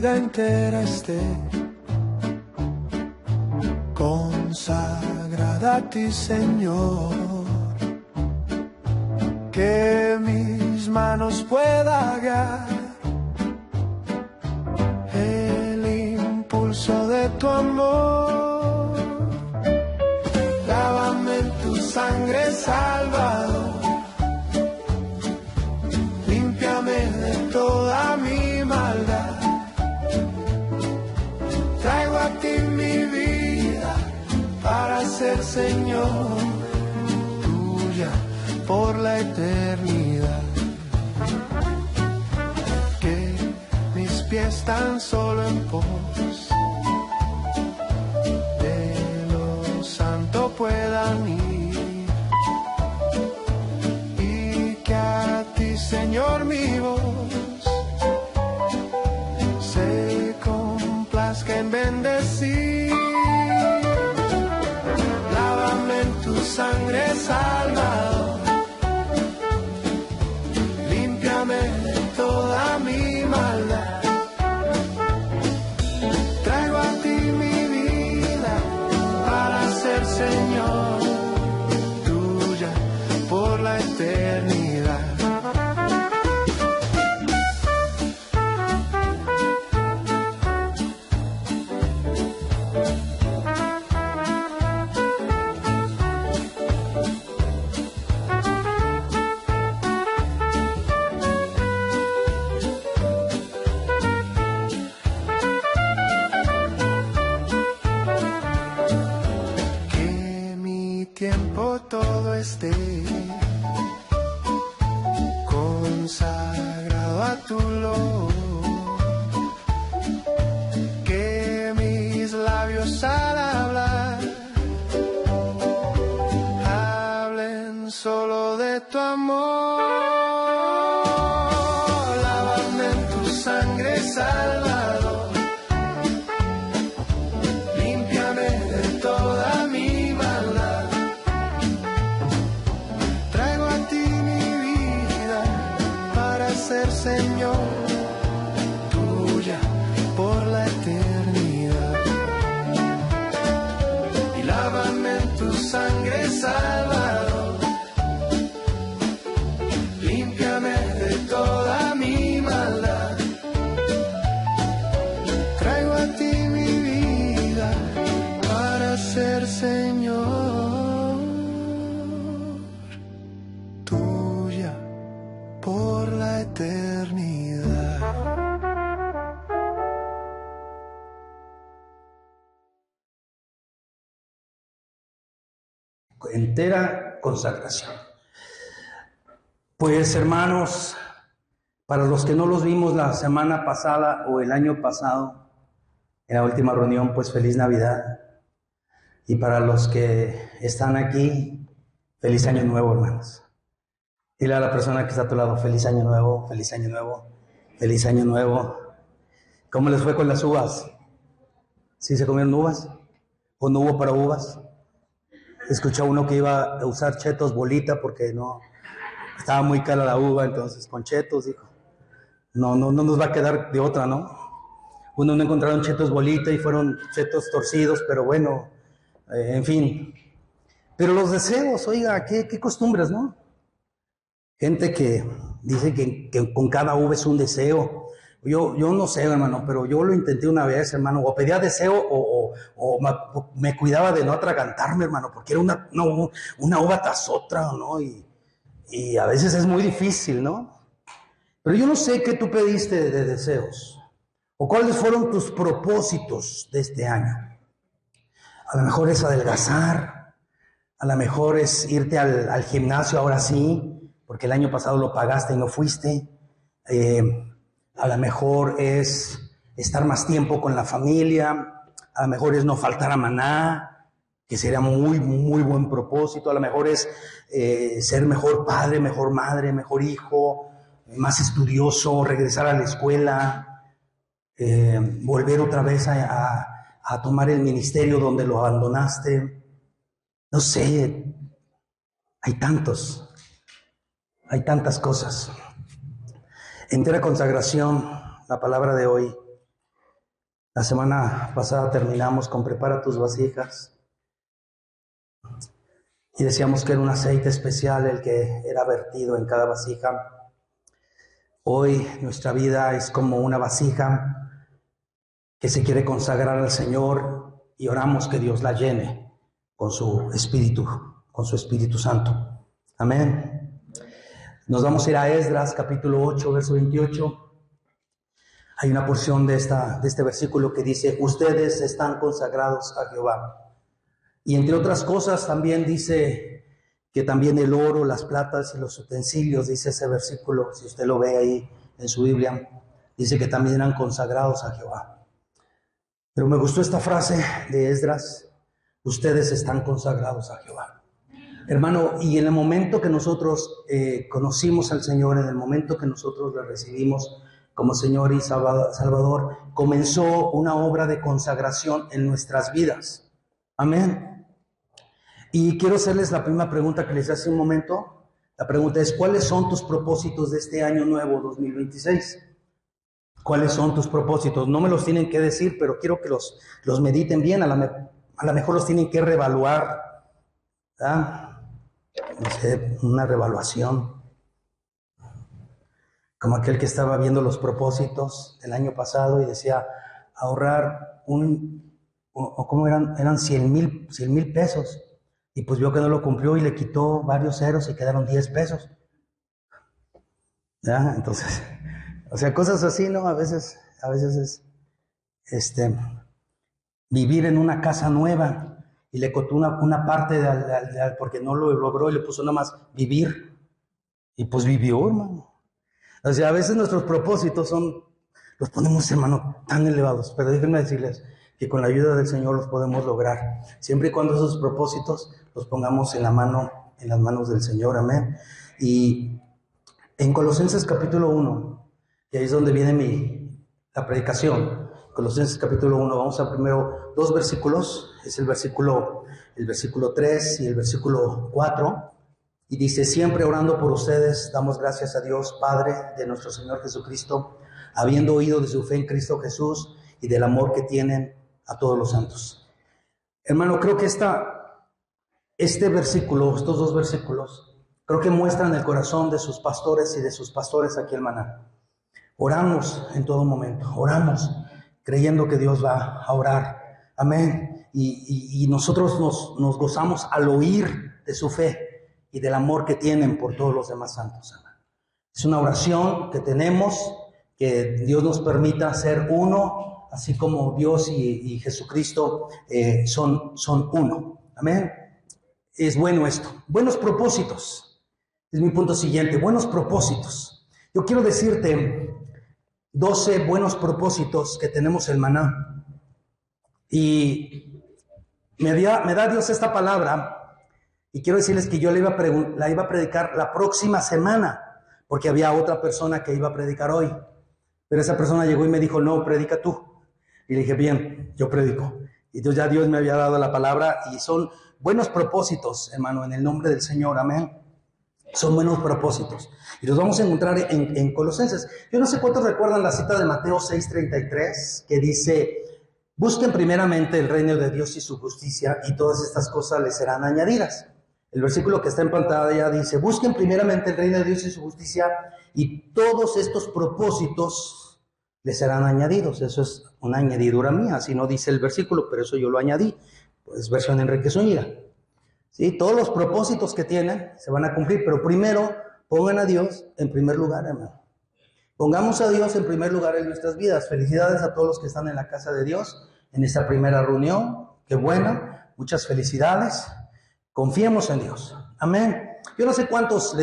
vida entera esté consagrada a ti, Señor. Que mis manos pueda guiar el impulso de tu amor. Lávame en tu sangre, Salvador. Límpiame de toda mi maldad. Traigo a ti mi vida para ser Señor tuya por la eternidad. Que mis pies tan solo en pos de lo santo puedan ir, y que a ti, Señor, mi voz se complazca en bendecir. Lávame en tu sangre, Salvador. De toda mi maldad. Traigo a ti mi vida para ser Señor tuya por la eternidad. Todo esté consagrado a tu luz, que mis labios al hablar hablen solo de tu amor. Lávame en tu sangre, Salvador. Límpiame de toda mi maldad. Ser Señor tuya por la eternidad. Y lávame en tu sangre, Salvador. Límpiame de toda mi maldad. Traigo a ti mi vida para ser Señor tuya por la eternidad. Entera consagración. Pues, hermanos, para los que no los vimos la semana pasada o el año pasado, en la última reunión, pues feliz Navidad. Y para los que están aquí, feliz Año Nuevo, hermanos. Dile a la persona que está a tu lado, feliz Año Nuevo, feliz Año Nuevo, feliz Año Nuevo. ¿Cómo les fue con las uvas? ¿Sí se comieron uvas? ¿O no hubo para uvas? Escuché a uno que iba a usar chetos bolita porque no, estaba muy cara la uva, entonces con chetos, dijo. No nos va a quedar de otra, ¿no? Uno no encontraron chetos bolita y fueron chetos torcidos, pero bueno, en fin. Pero los deseos, oiga, qué costumbres, ¿no? Gente que dice que con cada uva es un deseo. Yo no sé, hermano, pero yo lo intenté una vez, hermano, o pedía deseo o me cuidaba de no atragantarme, hermano, porque era una uva tras otra, ¿no? Y a veces es muy difícil, ¿no? Pero yo no sé qué tú pediste de deseos, o cuáles fueron tus propósitos de este año. A lo mejor es adelgazar, a lo mejor es irte al gimnasio ahora sí, porque el año pasado lo pagaste y no fuiste. A lo mejor es estar más tiempo con la familia, a lo mejor es no faltar a maná, que sería muy, muy buen propósito. A lo mejor es ser mejor padre, mejor madre, mejor hijo, más estudioso, regresar a la escuela, volver otra vez a tomar el ministerio donde lo abandonaste. No sé, hay tantas cosas. Entera consagración, la palabra de hoy, La semana pasada terminamos con prepara tus vasijas y decíamos que era un aceite especial el que era vertido en cada vasija. Hoy nuestra vida es como una vasija que se quiere consagrar al Señor y oramos que Dios la llene con su Espíritu Santo. Amén. Nos vamos a ir a Esdras, capítulo 8, verso 28. Hay una porción de este versículo que dice, ustedes están consagrados a Jehová. Y entre otras cosas también dice que también el oro, las platas y los utensilios, dice ese versículo, si usted lo ve ahí en su Biblia, dice que también eran consagrados a Jehová. Pero me gustó esta frase de Esdras, ustedes están consagrados a Jehová. Hermano, y en el momento que nosotros conocimos al Señor, en el momento que nosotros le recibimos como Señor y Salvador, comenzó una obra de consagración en nuestras vidas. Amén. Y quiero hacerles la primera pregunta que les hice hace un momento. La pregunta es, ¿cuáles son tus propósitos de este año nuevo 2026? ¿Cuáles son tus propósitos? No me los tienen que decir, pero quiero que los mediten bien. A lo mejor los tienen que reevaluar, ¿verdad? No sé, una reevaluación. Como aquel que estaba viendo los propósitos del año pasado y decía ahorrar ¿cómo eran 100,000 pesos. Y pues vio que no lo cumplió y le quitó varios ceros y quedaron 10 pesos. ¿Ya? Entonces, o sea, cosas así, ¿no? A veces es, vivir en una casa nueva y le costó una parte porque no lo logró y le puso nada más vivir. Y pues vivió, hermano. O sea, a veces nuestros propósitos los ponemos, hermano, tan elevados, pero déjenme decirles que con la ayuda del Señor los podemos lograr, siempre y cuando esos propósitos los pongamos en las manos del Señor, amén. Y en Colosenses capítulo 1, y ahí es donde viene la predicación, Colosenses capítulo 1, vamos a primero 2 versículos, es el versículo 3 y el versículo 4, y dice, siempre orando por ustedes, damos gracias a Dios, Padre de nuestro Señor Jesucristo, habiendo oído de su fe en Cristo Jesús y del amor que tienen a todos los santos. Hermano, creo que estos 2 versículos, creo que muestran el corazón de sus pastores y de sus pastores aquí en Maná. Oramos en todo momento, oramos creyendo que Dios va a orar, amén, y nosotros nos gozamos al oír de su fe y del amor que tienen por todos los demás santos. Es una oración que tenemos, que Dios nos permita ser uno, así como Dios y Jesucristo son uno. Amén. Es bueno esto. Buenos propósitos. Es mi punto siguiente. Buenos propósitos. Yo quiero decirte 12 buenos propósitos que tenemos en Maná. Y me da Dios esta palabra. Y quiero decirles que yo la iba a predicar la próxima semana, porque había otra persona que iba a predicar hoy. Pero esa persona llegó y me dijo, no, predica tú. Y le dije, bien, yo predico. Y entonces ya Dios me había dado la palabra y son buenos propósitos, hermano, en el nombre del Señor, amén. Son buenos propósitos. Y los vamos a encontrar en Colosenses. Yo no sé cuántos recuerdan la cita de Mateo 6:33, que dice, busquen primeramente el reino de Dios y su justicia, y todas estas cosas les serán añadidas. El versículo que está en pantalla dice, busquen primeramente el reino de Dios y su justicia, y todos estos propósitos les serán añadidos. Eso es una añadidura mía, así no dice el versículo, pero eso yo lo añadí. Pues versión Enrique Zúñiga. ¿Sí? Todos los propósitos que tienen se van a cumplir, pero primero pongan a Dios en primer lugar, hermano. Pongamos a Dios en primer lugar en nuestras vidas. Felicidades a todos los que están en la casa de Dios, en esta primera reunión. Qué bueno, muchas felicidades. Confiemos en Dios. Amén. Yo no sé cuántos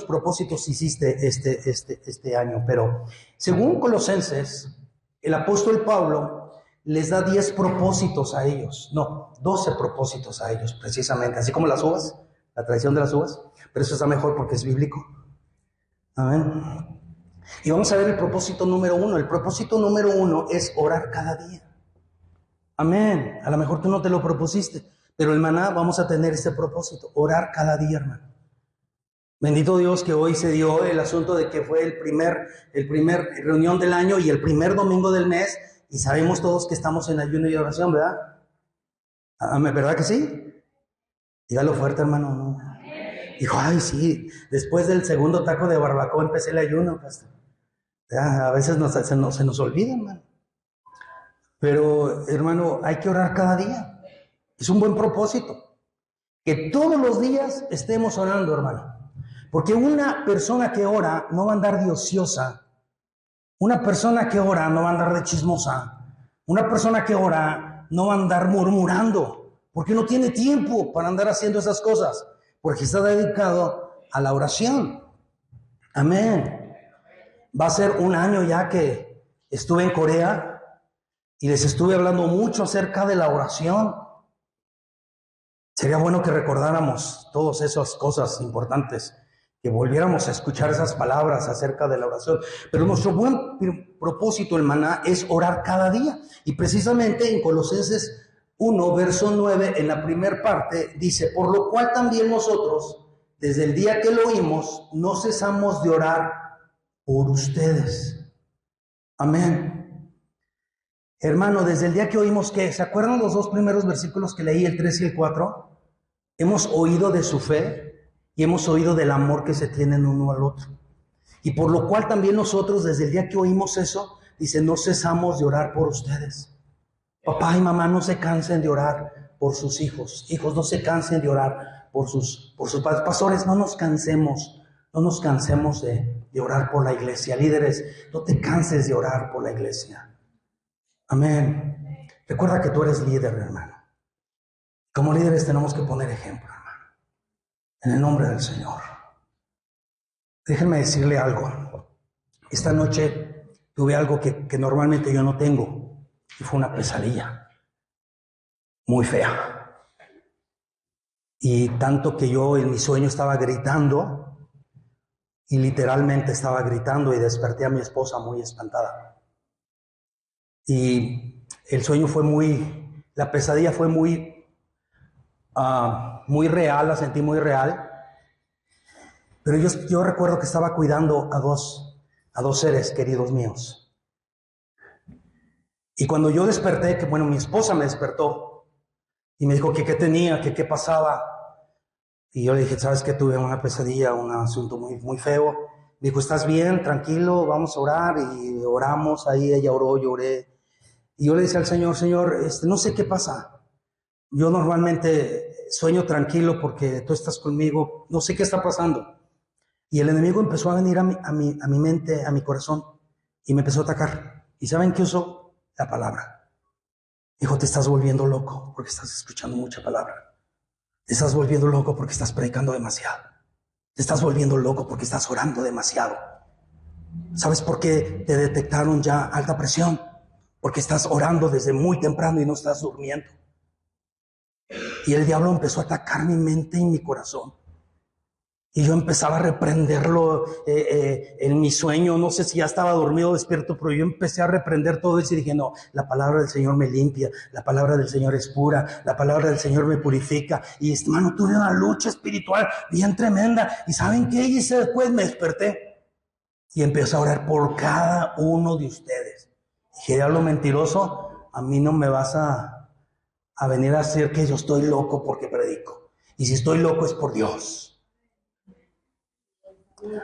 propósitos hiciste este año, pero según Colosenses, el apóstol Pablo les da 10 propósitos a ellos. No, 12 propósitos a ellos, precisamente. Así como las uvas, la tradición de las uvas. Pero eso está mejor porque es bíblico. Amén. Y vamos a ver el propósito número 1. El propósito número 1 es orar cada día. Amén. A lo mejor tú no te lo propusiste, pero en Maná vamos a tener este propósito, orar cada día, hermano. Bendito Dios que hoy se dio el asunto de que fue el primer reunión del año y el primer domingo del mes, Y sabemos todos que estamos en ayuno y oración, ¿verdad? ¿Verdad que sí? Dígalo fuerte, hermano, ¿no? Dijo, ay, sí, después del segundo taco de barbacoa empecé el ayuno, pastor. Ya, a veces se nos olvida, hermano. Pero, hermano, hay que orar cada día. Es un buen propósito. Que todos los días estemos orando, hermano. Porque una persona que ora no va a andar de ociosa. Una persona que ora no va a andar de chismosa. Una persona que ora no va a andar murmurando. Porque no tiene tiempo para andar haciendo esas cosas. Porque está dedicado a la oración. Amén. Va a ser un año ya que estuve en Corea y les estuve hablando mucho acerca de la oración. Sería bueno que recordáramos todas esas cosas importantes, que volviéramos a escuchar esas palabras acerca de la oración. Pero nuestro buen propósito, hermana, es orar cada día. Y precisamente en Colosenses 1, verso 9, en la primera parte, dice, por lo cual también nosotros, desde el día que lo oímos, no cesamos de orar por ustedes. Amén. Hermano, desde el día que oímos que, ¿se acuerdan los dos primeros versículos que leí, el 3 y el 4? Hemos oído de su fe y hemos oído del amor que se tienen uno al otro. Y por lo cual también nosotros, desde el día que oímos eso, dice, no cesamos de orar por ustedes. Papá y mamá, no se cansen de orar por sus hijos. Hijos, no se cansen de orar por sus padres. Pastores, no nos cansemos de orar por la iglesia. Líderes, no te canses de orar por la iglesia. Amén. Recuerda que tú eres líder, hermano. Como líderes tenemos que poner ejemplo, hermano. En el nombre del Señor. Déjenme decirle algo. Esta noche tuve algo que normalmente yo no tengo. Y fue una pesadilla muy fea. Y tanto que yo en mi sueño estaba gritando, y literalmente estaba gritando, y desperté a mi esposa muy espantada. Y el sueño fue la pesadilla fue muy real, la sentí muy real. Pero yo recuerdo que estaba cuidando a dos seres queridos míos. Y cuando yo desperté, mi esposa me despertó y me dijo que qué tenía, que qué pasaba. Y yo le dije, ¿sabes qué? Tuve una pesadilla, un asunto muy, muy feo. Me dijo, ¿estás bien? Tranquilo, vamos a orar. Y oramos, ahí ella oró, yo oré. Y yo le dije al Señor, no sé qué pasa. Yo normalmente sueño tranquilo porque tú estás conmigo, no sé qué está pasando. Y el enemigo empezó a venir a mi mente, a mi corazón, y me empezó a atacar. ¿Y saben qué usó? La palabra. Dijo, te estás volviendo loco porque estás escuchando mucha palabra. Te estás volviendo loco porque estás predicando demasiado. Te estás volviendo loco porque estás orando demasiado. ¿Sabes por qué te detectaron ya alta presión? Porque estás orando desde muy temprano y no estás durmiendo. Y el diablo empezó a atacar mi mente y mi corazón. Y yo empezaba a reprenderlo en mi sueño. No sé si ya estaba dormido o despierto, pero yo empecé a reprender todo eso y dije, no, la palabra del Señor me limpia, la palabra del Señor es pura, la palabra del Señor me purifica. Y hermano, tuve una lucha espiritual bien tremenda. ¿Y saben qué hice después? Me desperté y empecé a orar por cada uno de ustedes. Dije, diablo mentiroso, a mí no me vas a venir a decir que yo estoy loco porque predico. Y si estoy loco es por Dios.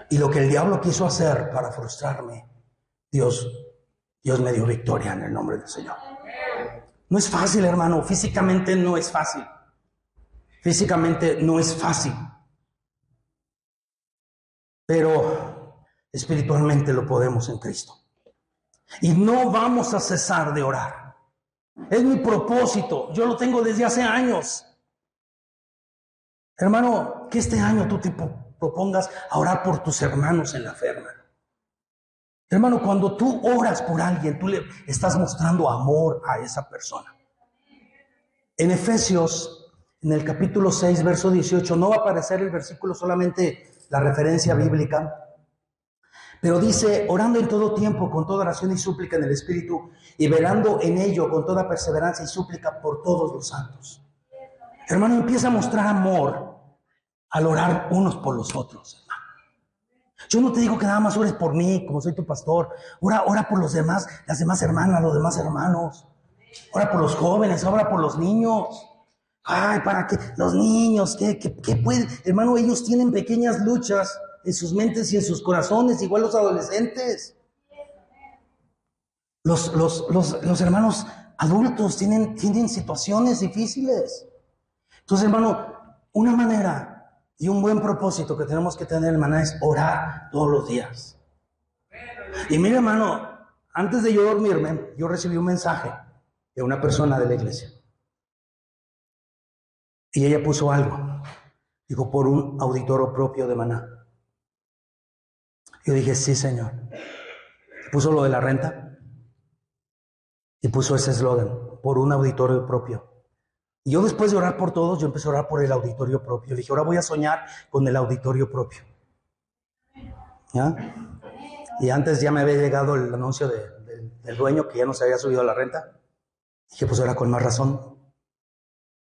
Y lo que el diablo quiso hacer para frustrarme, Dios me dio victoria en el nombre del Señor. No es fácil, hermano, físicamente no es fácil. Físicamente no es fácil. Pero espiritualmente lo podemos en Cristo. Y no vamos a cesar de orar. Es mi propósito, yo lo tengo desde hace años. Hermano, que este año tú te propongas a orar por tus hermanos en la fe, hermano. Hermano, cuando tú oras por alguien, tú le estás mostrando amor a esa persona. En Efesios, en el capítulo 6, verso 18, no va a aparecer el versículo, solamente la referencia bíblica, pero dice, orando en todo tiempo, con toda oración y súplica en el Espíritu, y velando en ello con toda perseverancia y súplica por todos los santos. Hermano, empieza a mostrar amor al orar unos por los otros, hermano. Yo no te digo que nada más ores por mí, como soy tu pastor. Ora por los demás, las demás hermanas, los demás hermanos. Ora por los jóvenes, ora por los niños. Ay, ¿para qué? Los niños, ¿qué pueden? Hermano, ellos tienen pequeñas luchas en sus mentes y en sus corazones, igual los adolescentes. Los hermanos adultos tienen situaciones difíciles. Entonces, hermano, una manera y un buen propósito que tenemos que tener, hermana, es orar todos los días. Y mire, hermano, antes de yo dormirme, yo recibí un mensaje de una persona de la iglesia. Y ella puso algo. Dijo, por un auditorio propio de Maná. Yo dije, sí, Señor. Puso lo de la renta. Y puso ese eslogan, por un auditorio propio. Y yo después de orar por todos, yo empecé a orar por el auditorio propio. Le dije, ahora voy a soñar con el auditorio propio. ¿Ya? Y antes ya me había llegado el anuncio del dueño que ya no se había subido a la renta. Dije, pues ahora con más razón.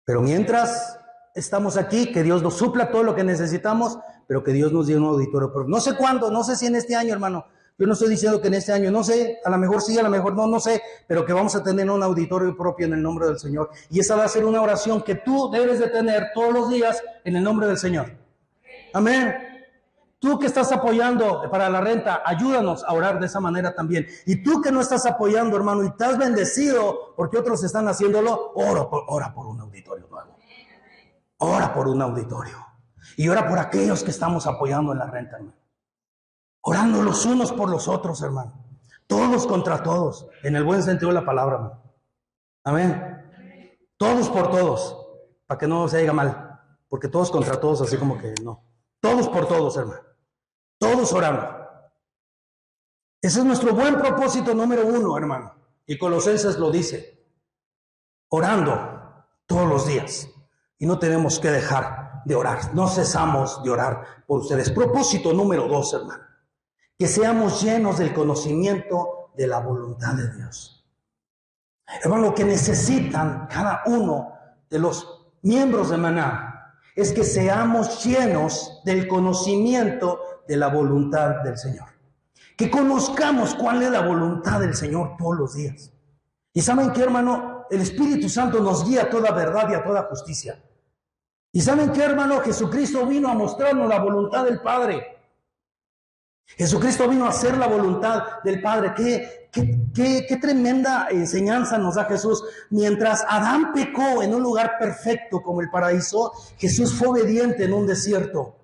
Pero mientras estamos aquí, que Dios nos supla todo lo que necesitamos, pero que Dios nos dé un auditorio propio. No sé cuándo, no sé si en este año, hermano. Yo no estoy diciendo que en este año, no sé, a lo mejor sí, a lo mejor no, no sé, pero que vamos a tener un auditorio propio en el nombre del Señor. Y esa va a ser una oración que tú debes de tener todos los días en el nombre del Señor. Amén. Tú que estás apoyando para la renta, ayúdanos a orar de esa manera también. Y tú que no estás apoyando, hermano, y estás bendecido porque otros están haciéndolo, ora por un auditorio nuevo. Ora por un auditorio. Y ora por aquellos que estamos apoyando en la renta, hermano. Orando los unos por los otros, hermano. Todos contra todos, en el buen sentido de la palabra, hermano. Amén. Todos por todos, para que no se diga mal. Porque todos contra todos, así como que no. Todos por todos, hermano. Todos orando. Ese es nuestro buen propósito número 1, hermano. Y Colosenses lo dice. Orando todos los días. Y no tenemos que dejar de orar. No cesamos de orar por ustedes. Propósito número 2, hermano. Que seamos llenos del conocimiento de la voluntad de Dios. Hermano, lo que necesitan cada uno de los miembros de Maná es que seamos llenos del conocimiento de la voluntad del Señor. Que conozcamos cuál es la voluntad del Señor todos los días. Y ¿saben qué, hermano? El Espíritu Santo nos guía a toda verdad y a toda justicia. ¿Y saben qué, hermano? Jesucristo vino a mostrarnos la voluntad del Padre. Jesucristo vino a hacer la voluntad del Padre. Qué tremenda enseñanza nos da Jesús. Mientras Adán pecó en un lugar perfecto como el paraíso, Jesús fue obediente en un desierto.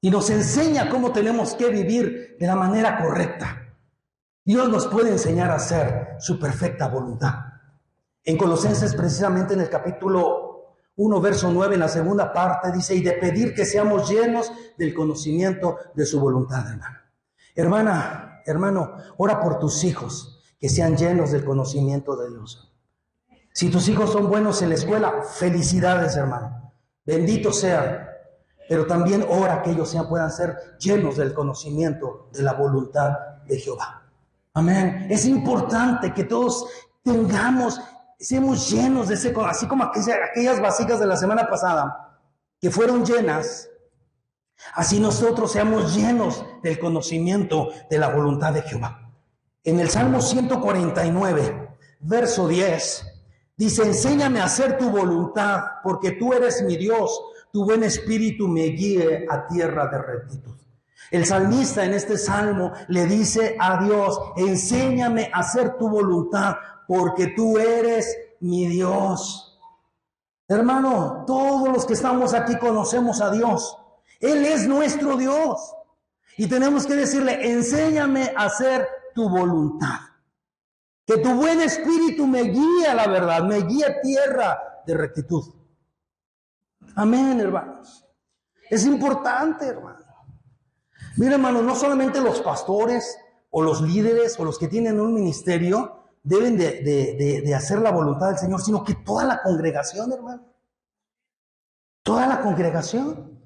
Y nos enseña cómo tenemos que vivir de la manera correcta. Dios nos puede enseñar a hacer su perfecta voluntad. En Colosenses, precisamente en el capítulo 1, verso 9, en la segunda parte, dice, y de pedir que seamos llenos del conocimiento de su voluntad, hermano. Hermana, hermano, ora por tus hijos, que sean llenos del conocimiento de Dios. Si tus hijos son buenos en la escuela, felicidades, hermano. Benditos sean. Pero también ora que ellos puedan ser llenos del conocimiento de la voluntad de Jehová. Amén. Es importante que todos seamos llenos de ese, así como aquellas vasijas de la semana pasada que fueron llenas, así nosotros seamos llenos del conocimiento de la voluntad de Jehová. En el Salmo 149, verso 10, dice, enséñame a hacer tu voluntad, porque tú eres mi Dios, tu buen espíritu me guíe a tierra de rectitud. El salmista en este salmo le dice a Dios, enséñame a hacer tu voluntad, porque tú eres mi Dios. Hermano, todos los que estamos aquí conocemos a Dios. Él es nuestro Dios. Y tenemos que decirle, enséñame a hacer tu voluntad. Que tu buen espíritu me guíe a la verdad, me guíe a tierra de rectitud. Amén, hermanos. Es importante, hermano. Mira, hermano, no solamente los pastores o los líderes o los que tienen un ministerio deben de hacer la voluntad del Señor, sino que toda la congregación, hermano. Toda la congregación.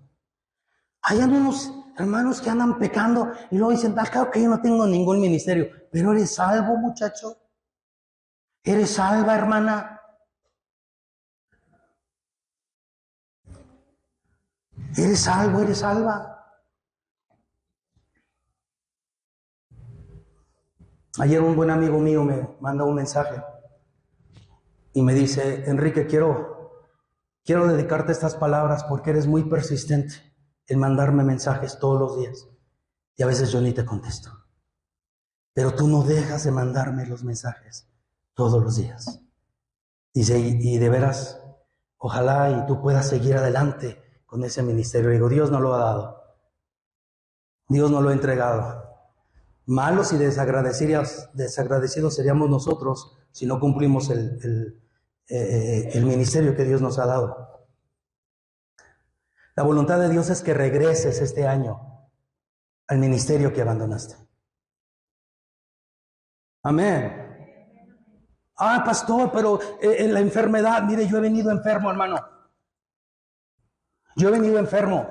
Hay algunos hermanos que andan pecando y luego dicen, claro que yo no tengo ningún ministerio. Pero eres salvo, muchacho. Eres salva, hermana. Eres salvo, eres salva. Ayer un buen amigo mío me manda un mensaje y me dice: Enrique, quiero dedicarte estas palabras porque eres muy persistente en mandarme mensajes todos los días. Y a veces yo ni te contesto. Pero tú no dejas de mandarme los mensajes todos los días. Dice, y de veras, ojalá y tú puedas seguir adelante con ese ministerio. Digo, Dios no lo ha dado. Dios no lo ha entregado. Malos y desagradecidos seríamos nosotros si no cumplimos el ministerio que Dios nos ha dado. La voluntad de Dios es que regreses este año al ministerio que abandonaste. Amén. Ah, pastor, pero en la enfermedad, mire, yo he venido enfermo, hermano. Yo he venido enfermo.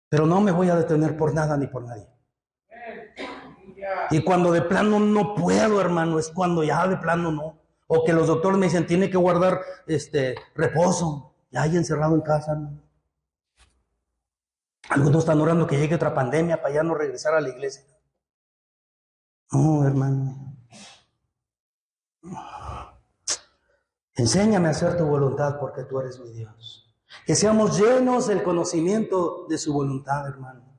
Pero no me voy a detener por nada ni por nadie. Y cuando de plano no puedo, hermano, es cuando ya de plano no. O que los doctores me dicen, tiene que guardar reposo. Ya hay encerrado en casa, ¿no? Algunos están orando que llegue otra pandemia para ya no regresar a la iglesia. No, hermano. Enséñame a hacer tu voluntad porque tú eres mi Dios. Que seamos llenos del conocimiento de su voluntad, hermano.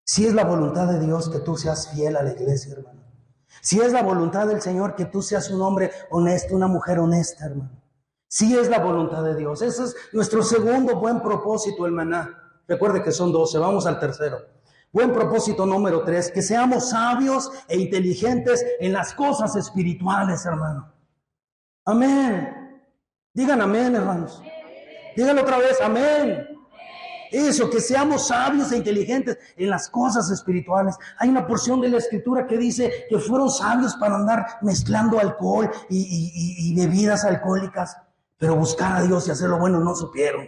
Si es la voluntad de Dios que tú seas fiel a la iglesia, hermano. Si es la voluntad del Señor que tú seas un hombre honesto, una mujer honesta, hermano. Si es la voluntad de Dios. Ese es nuestro segundo buen propósito, hermana. Recuerde que son 12, vamos al tercero. Buen propósito número 3, que seamos sabios e inteligentes en las cosas espirituales, hermano. Amén. Digan amén, hermanos. Díganlo otra vez, amén. Eso, que seamos sabios e inteligentes en las cosas espirituales. Hay una porción de la Escritura que dice que fueron sabios para andar mezclando alcohol y bebidas alcohólicas, pero buscar a Dios y hacer lo bueno no supieron.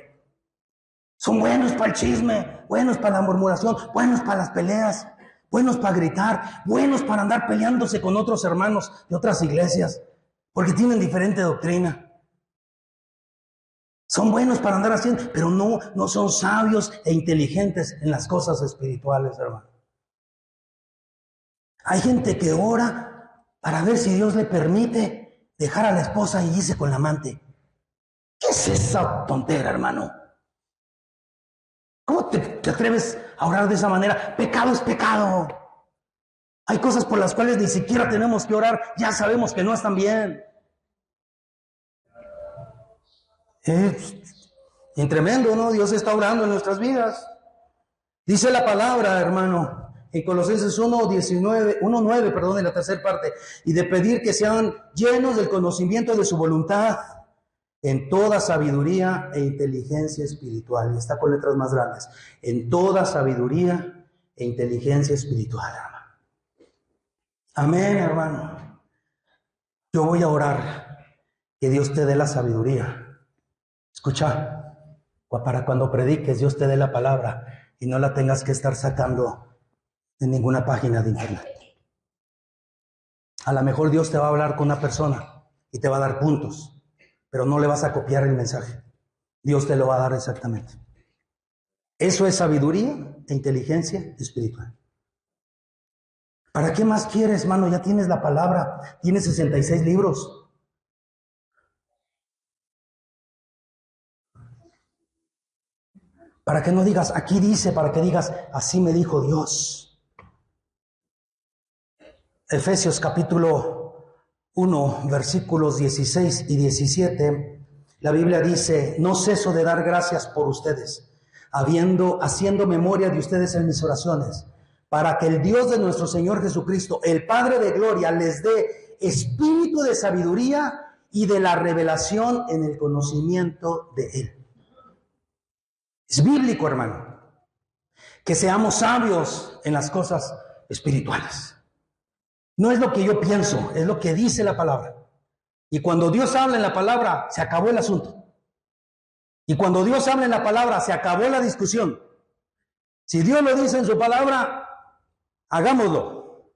Son buenos para el chisme, buenos para la murmuración, buenos para las peleas, buenos para gritar, buenos para andar peleándose con otros hermanos de otras iglesias, porque tienen diferente doctrina. Son buenos para andar haciendo, pero no son sabios e inteligentes en las cosas espirituales, hermano. Hay gente que ora para ver si Dios le permite dejar a la esposa y irse con la amante. ¿Qué es esa tontera, hermano? ¿Cómo te atreves a orar de esa manera? Pecado es pecado. Hay cosas por las cuales ni siquiera tenemos que orar, ya sabemos que no están bien. Y tremendo, ¿no? Dios está obrando en nuestras vidas. Dice la palabra, hermano, en Colosenses 1:9, en la tercera parte, y de pedir que sean llenos del conocimiento de su voluntad en toda sabiduría e inteligencia espiritual. Y está con letras más grandes. En toda sabiduría e inteligencia espiritual, hermano. Amén, hermano. Yo voy a orar que Dios te dé la sabiduría. Escucha, para cuando prediques, Dios te dé la palabra y no la tengas que estar sacando de ninguna página de internet. A lo mejor Dios te va a hablar con una persona y te va a dar puntos, pero no le vas a copiar el mensaje. Dios te lo va a dar exactamente. Eso es sabiduría e inteligencia espiritual. ¿Para qué más quieres, hermano? Ya tienes la palabra, tienes 66 libros. Para que no digas, aquí dice, para que digas, así me dijo Dios. Efesios capítulo 1, versículos 16 y 17, la Biblia dice, no ceso de dar gracias por ustedes, haciendo memoria de ustedes en mis oraciones, para que el Dios de nuestro Señor Jesucristo, el Padre de gloria, les dé espíritu de sabiduría y de la revelación en el conocimiento de Él. Es bíblico, hermano, que seamos sabios en las cosas espirituales. No es lo que yo pienso, es lo que dice la palabra. Y cuando Dios habla en la palabra, se acabó el asunto. Y cuando Dios habla en la palabra, se acabó la discusión. Si Dios lo dice en su palabra, hagámoslo.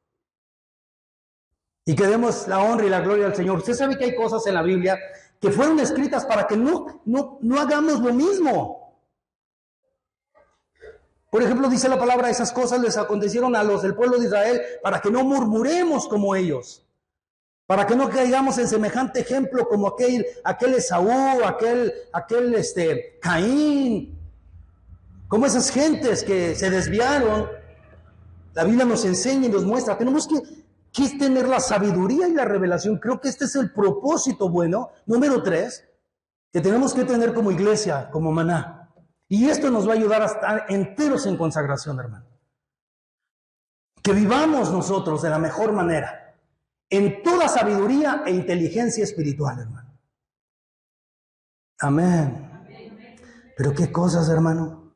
Y que demos la honra y la gloria al Señor. Usted sabe que hay cosas en la Biblia que fueron escritas para que no hagamos lo mismo. Por ejemplo, dice la palabra, esas cosas les acontecieron a los del pueblo de Israel para que no murmuremos como ellos, para que no caigamos en semejante ejemplo como aquel Esaú, aquel Caín, como esas gentes que se desviaron. La Biblia nos enseña y nos muestra, tenemos que tener la sabiduría y la revelación. Creo que este es el propósito bueno, número 3, que tenemos que tener como iglesia, como Maná. Y esto nos va a ayudar a estar enteros en consagración, hermano. Que vivamos nosotros de la mejor manera, en toda sabiduría e inteligencia espiritual, hermano. Amén. Pero qué cosas, hermano.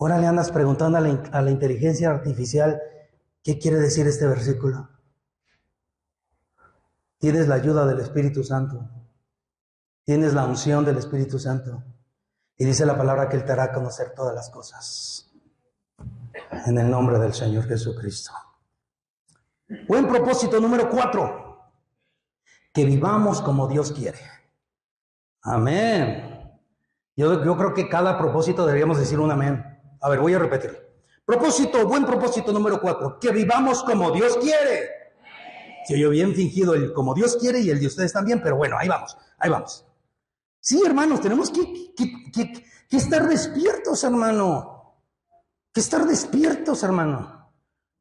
Ahora le andas preguntando a la inteligencia artificial, ¿qué quiere decir este versículo? Tienes la ayuda del Espíritu Santo. Tienes la unción del Espíritu Santo. Y dice la palabra que Él te hará conocer todas las cosas. En el nombre del Señor Jesucristo. Buen propósito número 4. Que vivamos como Dios quiere. Amén. Yo creo que cada propósito deberíamos decir un amén. A ver, voy a repetir. Buen propósito número 4. Que vivamos como Dios quiere. Se oyó bien fingido el como Dios quiere y el de ustedes también, pero bueno, ahí vamos. Sí, hermanos, tenemos que estar despiertos, hermano. Que estar despiertos, hermano.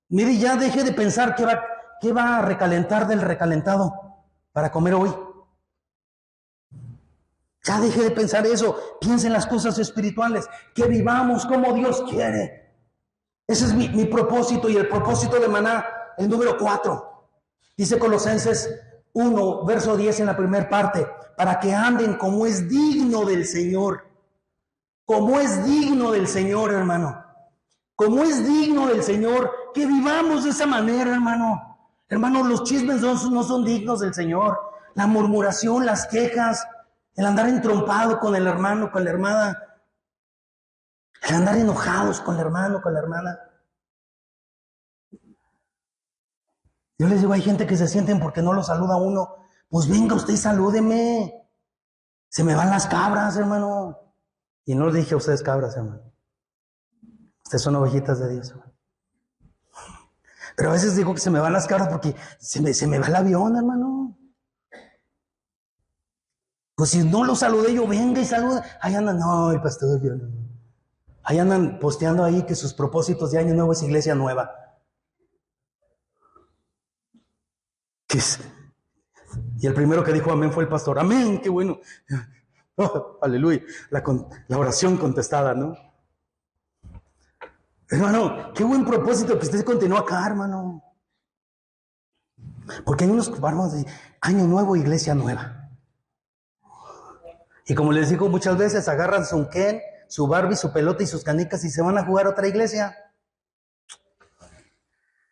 Mire, ya deje de pensar qué va a recalentar del recalentado para comer hoy. Ya deje de pensar eso. Piense en las cosas espirituales. Que vivamos como Dios quiere. Ese es mi propósito y el propósito de Maná, el número 4. Dice Colosenses 1, verso 10 en la primera parte. Para que anden como es digno del Señor. Como es digno del Señor, hermano. Como es digno del Señor. Que vivamos de esa manera, hermano. Hermano, los chismes no son dignos del Señor. La murmuración, las quejas, el andar entrompado con el hermano, con la hermana. El andar enojados con el hermano, con la hermana. Yo les digo, hay gente que se sienten porque no lo saluda a uno. Pues venga usted y salúdeme. Se me van las cabras, hermano. Y no les dije a ustedes cabras, hermano. Ustedes son ovejitas de Dios, hermano. Pero a veces digo que se me van las cabras porque se me va el avión, hermano. Pues si no lo saludé yo, venga y saluda. Ahí andan, no, el pastor, yo no. Ahí andan posteando ahí que sus propósitos de año nuevo es iglesia nueva. Y el primero que dijo amén fue el pastor. Amén, qué bueno. Oh, aleluya. La oración contestada, ¿no? Hermano, qué buen propósito que usted continúa acá, hermano. Porque hay unos hermanos de año nuevo, iglesia nueva. Y como les digo muchas veces, agarran su Ken, su Barbie, su pelota y sus canicas y se van a jugar a otra iglesia.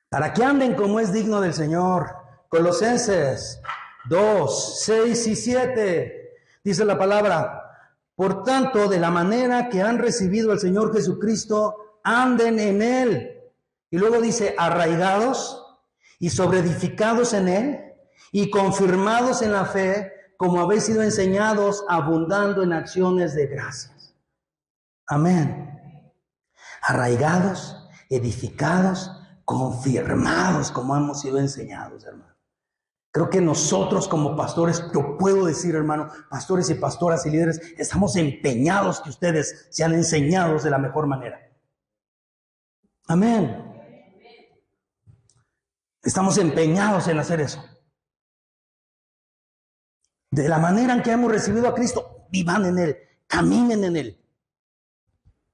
Para que anden como es digno del Señor. Colosenses 2, 6 y 7. Dice la palabra. Por tanto, de la manera que han recibido al Señor Jesucristo, anden en Él. Y luego dice, arraigados y sobreedificados en Él y confirmados en la fe, como habéis sido enseñados, abundando en acciones de gracias. Amén. Arraigados, edificados, confirmados, como hemos sido enseñados, hermano. Creo que nosotros como pastores, yo puedo decir, hermano, pastores y pastoras y líderes, estamos empeñados que ustedes sean enseñados de la mejor manera. Amén. Estamos empeñados en hacer eso. De la manera en que hemos recibido a Cristo, vivan en Él, caminen en Él.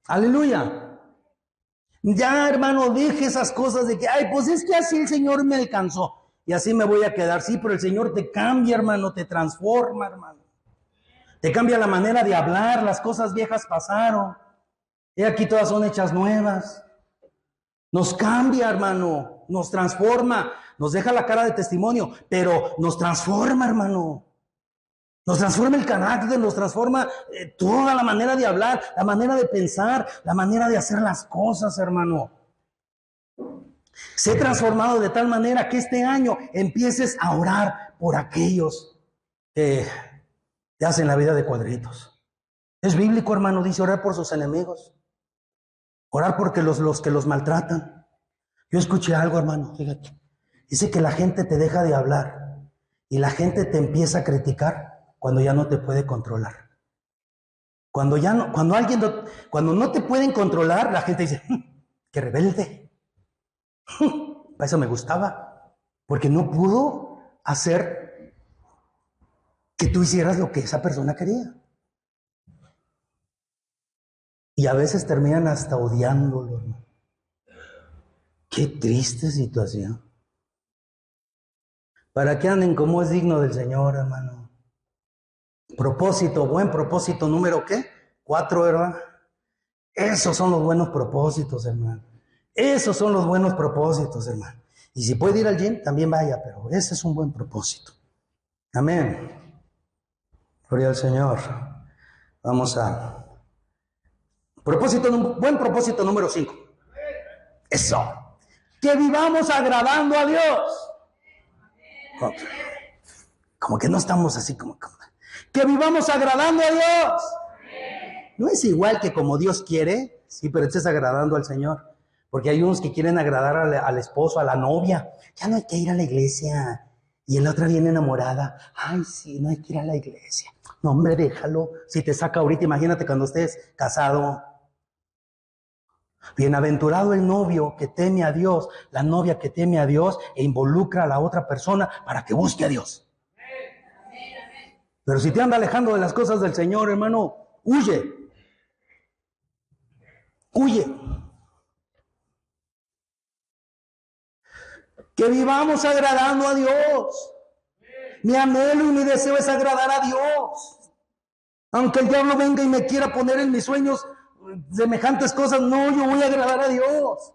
Aleluya. Ya, hermano, deje esas cosas de que, ay, pues es que así el Señor me alcanzó. Y así me voy a quedar. Sí, pero el Señor te cambia, hermano, te transforma, hermano. Te cambia la manera de hablar, las cosas viejas pasaron. Y aquí todas son hechas nuevas. Nos cambia, hermano, nos transforma, nos deja la cara de testimonio, pero nos transforma, hermano. Nos transforma el carácter, nos transforma toda la manera de hablar, la manera de pensar, la manera de hacer las cosas, hermano. Sé transformado de tal manera que este año empieces a orar por aquellos que te hacen la vida de cuadritos. Es bíblico, hermano, dice orar por sus enemigos. Orar porque los que los maltratan. Yo escuché algo, hermano, fíjate. Dice que la gente te deja de hablar y la gente te empieza a criticar cuando ya no te puede controlar. Cuando no te pueden controlar, la gente dice, qué rebelde. Para eso me gustaba, porque no pudo hacer que tú hicieras lo que esa persona quería. Y a veces terminan hasta odiándolo, hermano. Qué triste situación. Para que anden como es digno del Señor, hermano. Propósito, buen propósito número ¿qué? 4, ¿verdad? Esos son los buenos propósitos, hermano. Esos son los buenos propósitos, hermano. Y si puede ir al gym, también vaya, pero ese es un buen propósito. Amén. Gloria al Señor. Vamos a... buen propósito número 5. Eso. Que vivamos agradando a Dios. Como que no estamos así como... Que vivamos agradando a Dios. No es igual que como Dios quiere, sí, pero estés agradando al Señor. Porque hay unos que quieren agradar al esposo, a la novia. Ya no hay que ir a la iglesia. Y la otra viene enamorada. Ay, sí, no hay que ir a la iglesia. No, hombre, déjalo. Si te saca ahorita, imagínate cuando estés casado. Bienaventurado el novio que teme a Dios, la novia que teme a Dios e involucra a la otra persona para que busque a Dios. Pero si te anda alejando de las cosas del Señor, hermano, huye. Huye. Que vivamos agradando a Dios. Mi anhelo y mi deseo es agradar a Dios. Aunque el diablo venga y me quiera poner en mis sueños semejantes cosas, no, yo voy a agradar a Dios.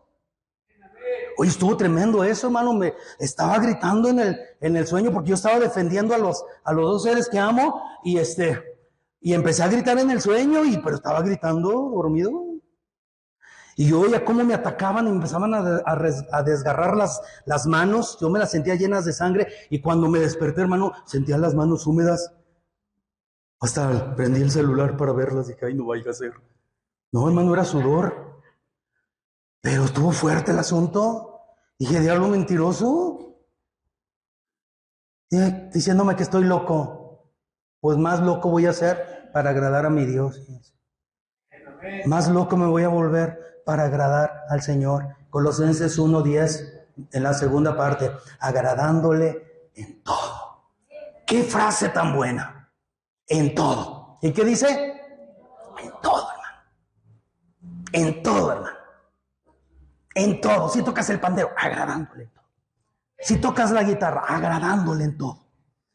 Oye, estuvo tremendo eso, hermano. Me estaba gritando en el sueño porque yo estaba defendiendo a los 2 seres que amo y empecé a gritar en el sueño pero estaba gritando dormido. Y yo oía cómo me atacaban y me empezaban a desgarrar las manos. Yo me las sentía llenas de sangre y cuando me desperté, hermano, sentía las manos húmedas. Hasta prendí el celular para verlas y dije, ay, no vaya a ser. No, hermano, era sudor. Pero estuvo fuerte el asunto. Dije, diablo mentiroso. Diciéndome que estoy loco. Pues más loco voy a ser para agradar a mi Dios. Más loco me voy a volver para agradar al Señor. Colosenses 1:10, en la segunda parte, agradándole en todo. ¡Qué frase tan buena! En todo. ¿Y qué dice? En todo, hermano. En todo, hermano. En todo. Si tocas el pandero, agradándole en todo. Si tocas la guitarra, agradándole en todo.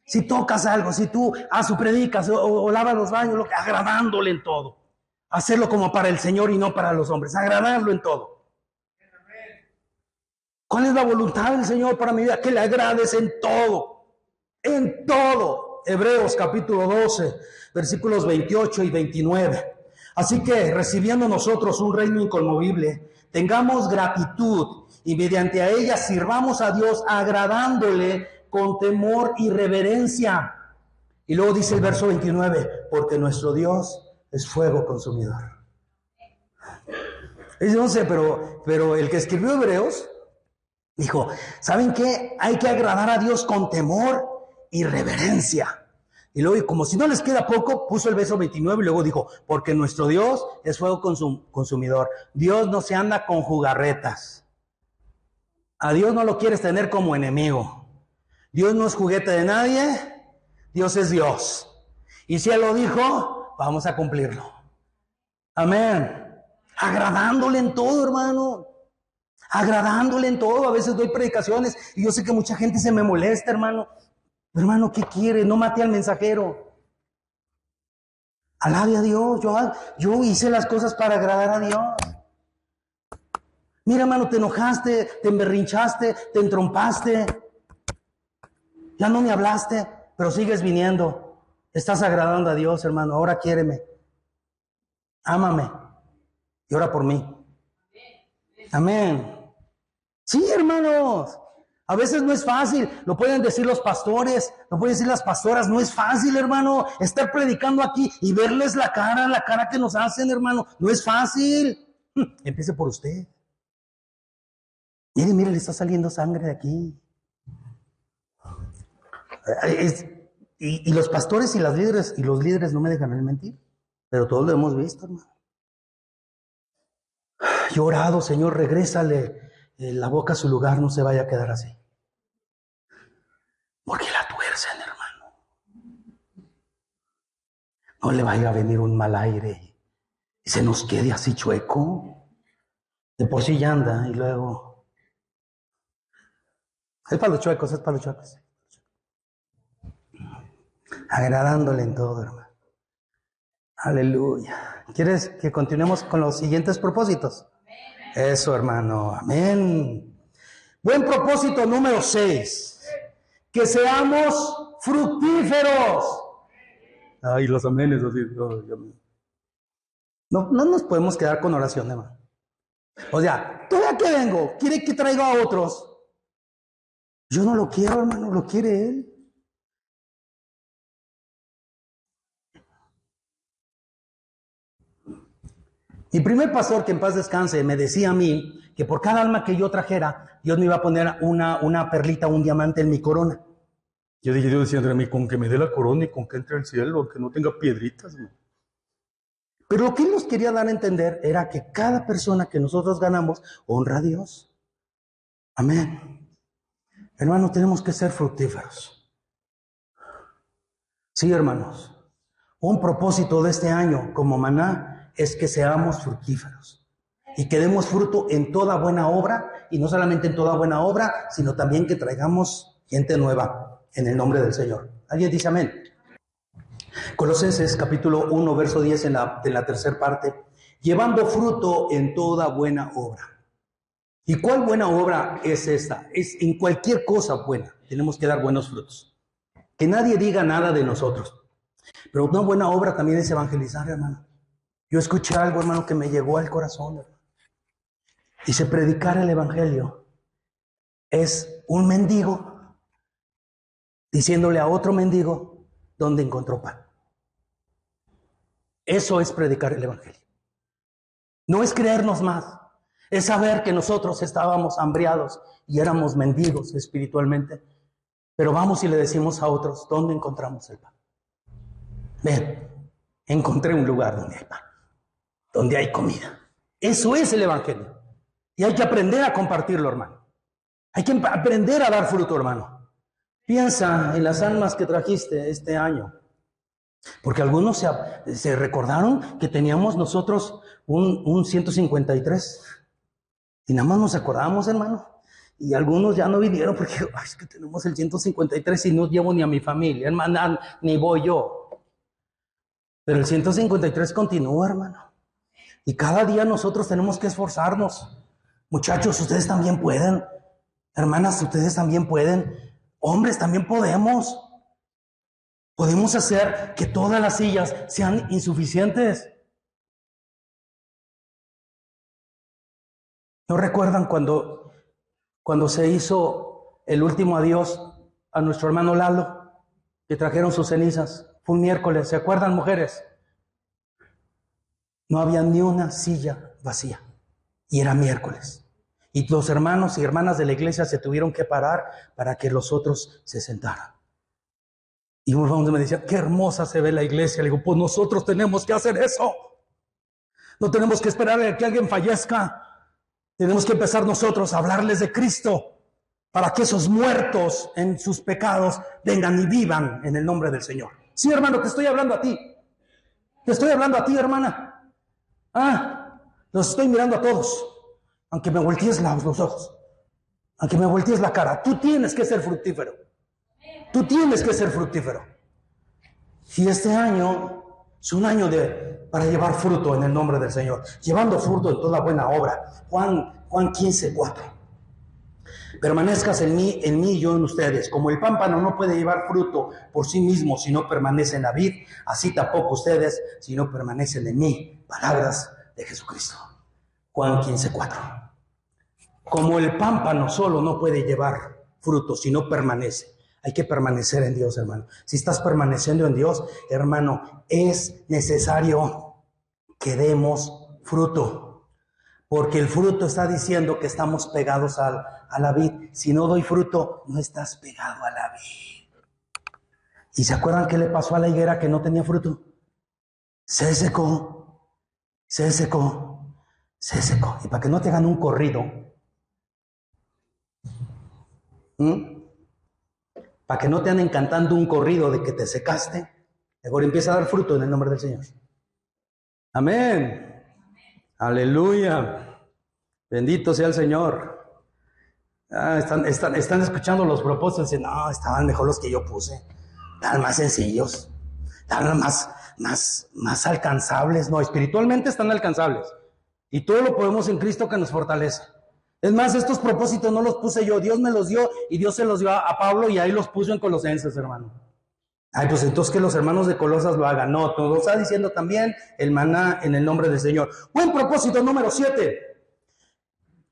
Si tocas algo, si tú predicas o lavas los baños, agradándole en todo. Hacerlo como para el Señor y no para los hombres. Agradarlo en todo. ¿Cuál es la voluntad del Señor para mi vida? Que le agrades en todo. En todo. Hebreos capítulo 12, versículos 28 y 29. Así que, recibiendo nosotros un reino inconmovible, tengamos gratitud y mediante a ella sirvamos a Dios agradándole con temor y reverencia. Y luego dice el verso 29, porque nuestro Dios es fuego consumidor. No sé, pero el que escribió Hebreos dijo, ¿saben qué? Hay que agradar a Dios con temor y reverencia. Y luego, como si no les queda poco, puso el verso 29 y luego dijo, porque nuestro Dios es fuego consumidor. Dios no se anda con jugarretas. A Dios no lo quieres tener como enemigo. Dios no es juguete de nadie. Dios es Dios. Y si Él lo dijo, vamos a cumplirlo. Amén. Agradándole en todo, hermano. Agradándole en todo. A veces doy predicaciones y yo sé que mucha gente se me molesta, hermano. Hermano, ¿qué quiere? No mate al mensajero. Alabe a Dios. Yo hice las cosas para agradar a Dios. Mira, hermano, te enojaste, te emberrinchaste, te entrompaste. Ya no me hablaste, pero sigues viniendo. Estás agradando a Dios, hermano. Ahora quiéreme. Ámame. Y ora por mí. Amén. Sí, hermanos. A veces no es fácil, lo pueden decir los pastores, lo pueden decir las pastoras, no es fácil, hermano, estar predicando aquí y verles la cara que nos hacen, hermano, no es fácil. Empiece por usted. Mire, le está saliendo sangre de aquí. Y los pastores y los líderes no me dejan mentir, pero todos lo hemos visto, hermano. Yo he orado, Señor, regrésale la boca a su lugar, no se vaya a quedar así. Porque la tuercen, hermano. No le vaya a venir un mal aire y se nos quede así chueco. De por sí ya anda y luego... Es para los chuecos. Agradándole en todo, hermano. Aleluya. ¿Quieres que continuemos con los siguientes propósitos? Eso, hermano. Amén. Buen propósito número 6. Que seamos fructíferos. Ay, los amenes así. No nos podemos quedar con oración, hermano. O sea, ¿todavía qué vengo? ¿Quiere que traiga a otros? Yo no lo quiero, hermano, lo quiere Él. Mi primer pastor, que en paz descanse, me decía a mí que por cada alma que yo trajera, Dios me iba a poner una perlita, un diamante en mi corona. Yo decía entre mí, con que me dé la corona y con que entre al cielo, que no tenga piedritas. ¿No? Pero lo que Él nos quería dar a entender era que cada persona que nosotros ganamos honra a Dios. Amén. Hermanos, tenemos que ser fructíferos. Sí, hermanos. Un propósito de este año como Maná es que seamos fructíferos y que demos fruto en toda buena obra, y no solamente en toda buena obra, sino también que traigamos gente nueva en el nombre del Señor. ¿Alguien dice amén? Colosenses capítulo 1, verso 10 en la tercera parte, llevando fruto en toda buena obra. ¿Y cuál buena obra es esta? Es en cualquier cosa buena, tenemos que dar buenos frutos. Que nadie diga nada de nosotros. Pero una buena obra también es evangelizar, hermano. Yo escuché algo, hermano, que me llegó al corazón, hermano. Dice, predicar el evangelio es un mendigo diciéndole a otro mendigo dónde encontró pan. Eso es predicar el evangelio. No es creernos más, es saber que nosotros estábamos hambriados y éramos mendigos espiritualmente, pero vamos y le decimos a otros dónde encontramos el pan. Ven, encontré un lugar donde hay pan, donde hay comida. Eso es el evangelio. Y hay que aprender a compartirlo, hermano. Hay que aprender a dar fruto, hermano. Piensa en las almas que trajiste este año. Porque algunos se recordaron que teníamos nosotros un 153. Y nada más nos acordamos, hermano. Y algunos ya no vinieron porque es que tenemos el 153 y no llevo ni a mi familia, hermano, ni voy yo. Pero el 153 continúa, hermano. Y cada día nosotros tenemos que esforzarnos. Muchachos, ustedes también pueden. Hermanas, ustedes también pueden. Hombres, también podemos. Podemos hacer que todas las sillas sean insuficientes. ¿No recuerdan cuando se hizo el último adiós a nuestro hermano Lalo? Que trajeron sus cenizas. Fue un miércoles, ¿se acuerdan, mujeres? No había ni una silla vacía. Y era miércoles. Y los hermanos y hermanas de la iglesia se tuvieron que parar para que los otros se sentaran. Y un hermano me decía, qué hermosa se ve la iglesia. Le digo, pues nosotros tenemos que hacer eso. No tenemos que esperar a que alguien fallezca. Tenemos que empezar nosotros a hablarles de Cristo, para que esos muertos en sus pecados vengan y vivan en el nombre del Señor. Sí, hermano, te estoy hablando a ti. Te estoy hablando a ti, hermana. Los estoy mirando a todos. Aunque me voltees los ojos. Aunque me voltees la cara. Tú tienes que ser fructífero. Tú tienes que ser fructífero. Y este año es un año para llevar fruto en el nombre del Señor. Llevando fruto en toda buena obra. Juan 15:4. Permanezcas en mí y yo en ustedes. Como el pámpano no puede llevar fruto por sí mismo si no permanece en la vid, así tampoco ustedes si no permanecen en mí. Palabras de Jesucristo. Juan 15:4. Como el pámpano solo no puede llevar fruto si no permanece. Hay que permanecer en Dios, hermano. Si estás permaneciendo en Dios, hermano, es necesario que demos fruto. Porque el fruto está diciendo que estamos pegados a la vid. Si no doy fruto, no estás pegado a la vid. ¿Y se acuerdan qué le pasó a la higuera que no tenía fruto? Se secó, se secó, se secó. Y para que no te hagan un corrido, para que no te anden cantando un corrido de que te secaste, mejor empieza a dar fruto en el nombre del Señor. Amén. Aleluya. Bendito sea el Señor. Están escuchando los propósitos y dicen, no, estaban mejor los que yo puse. Estaban más sencillos. Estaban más alcanzables. No, espiritualmente están alcanzables. Y todo lo podemos en Cristo que nos fortalece. Es más, estos propósitos no los puse yo. Dios me los dio y Dios se los dio a Pablo y ahí los puso en Colosenses, hermano. Ay, pues entonces que los hermanos de Colosas lo hagan. No, todo lo está diciendo también el maná en el nombre del Señor. Buen propósito número 7.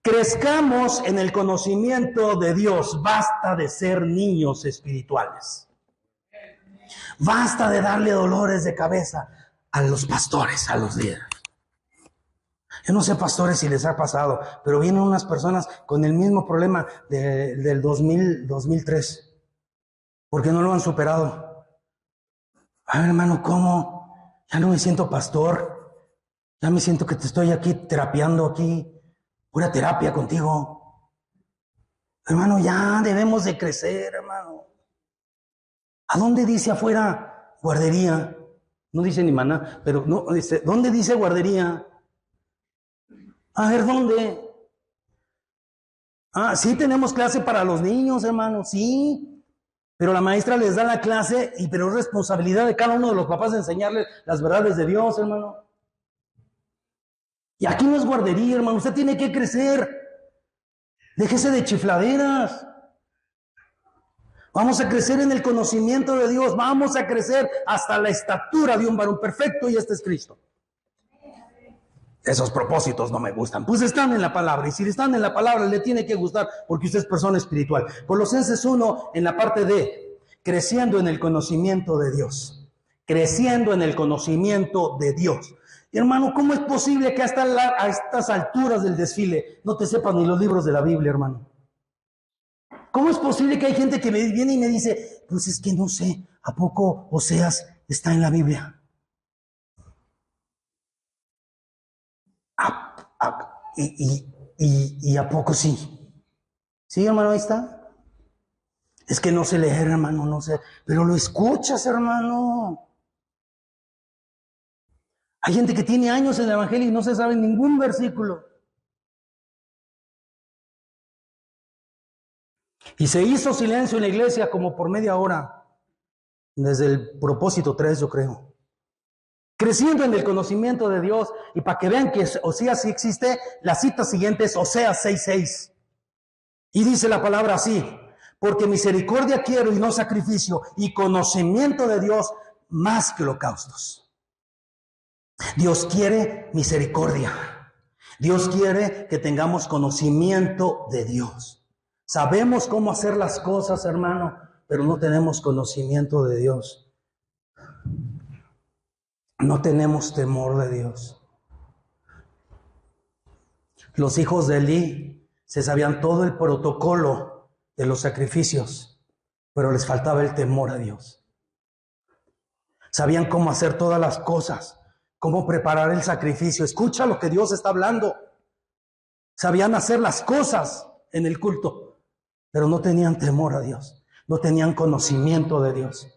Crezcamos en el conocimiento de Dios. Basta de ser niños espirituales. Basta de darle dolores de cabeza a los pastores, a los líderes. Yo no sé, pastores, si les ha pasado, pero vienen unas personas con el mismo problema del 2003. Porque no lo han superado. Ay, hermano, ¿cómo? Ya no me siento pastor. Ya me siento que te estoy aquí terapiando aquí. Pura terapia contigo. Hermano, ya debemos de crecer, hermano. ¿A dónde dice afuera guardería? No dice ni maná, pero no dice, ¿dónde dice guardería? A ver, ¿dónde? Sí tenemos clase para los niños, hermano, sí. Pero la maestra les da la clase, pero es responsabilidad de cada uno de los papás de enseñarles las verdades de Dios, hermano. Y aquí no es guardería, hermano, usted tiene que crecer. Déjese de chifladeras. Vamos a crecer en el conocimiento de Dios, vamos a crecer hasta la estatura de un varón perfecto, y este es Cristo. Esos propósitos no me gustan. Pues están en la palabra, y si están en la palabra le tiene que gustar, porque usted es persona espiritual. Colosenses 1, en la parte de creciendo en el conocimiento de Dios. Creciendo en el conocimiento de Dios. Y hermano, ¿cómo es posible que hasta a estas alturas del desfile no te sepan ni los libros de la Biblia, hermano? ¿Cómo es posible que hay gente que me viene y me dice, pues es que no sé, ¿a poco Oseas está en la Biblia? Y a poco sí. Sí, hermano, ahí está. Es que no sé leer, hermano, no sé. Pero lo escuchas, hermano. Hay gente que tiene años en el Evangelio y no se sabe ningún versículo. Y se hizo silencio en la iglesia como por media hora. Desde el propósito 3, yo creo. Creciendo en el conocimiento de Dios. Y para que vean que Oseas sí existe, la cita siguiente es Oseas 6:6. Y dice la palabra así: porque misericordia quiero y no sacrificio, y conocimiento de Dios más que holocaustos. Dios quiere misericordia. Dios quiere que tengamos conocimiento de Dios. Sabemos cómo hacer las cosas, hermano, pero no tenemos conocimiento de Dios. No tenemos temor de Dios. Los hijos de Elí se sabían todo el protocolo de los sacrificios, pero les faltaba el temor a Dios. Sabían cómo hacer todas las cosas, cómo preparar el sacrificio. Escucha lo que Dios está hablando. Sabían hacer las cosas en el culto, pero no tenían temor a Dios, no tenían conocimiento de Dios.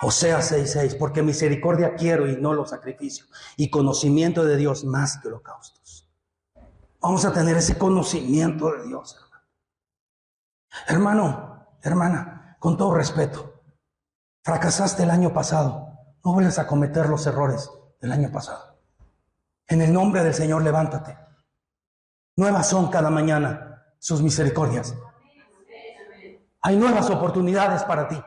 Oseas 6:6, porque misericordia quiero y no los sacrificio, y conocimiento de Dios más que holocaustos. Vamos a tener ese conocimiento de Dios, hermano, hermana, con todo respeto. Fracasaste el año pasado, no vuelvas a cometer los errores del año pasado. En el nombre del Señor, levántate. Nuevas son cada mañana sus misericordias. Hay nuevas oportunidades para ti.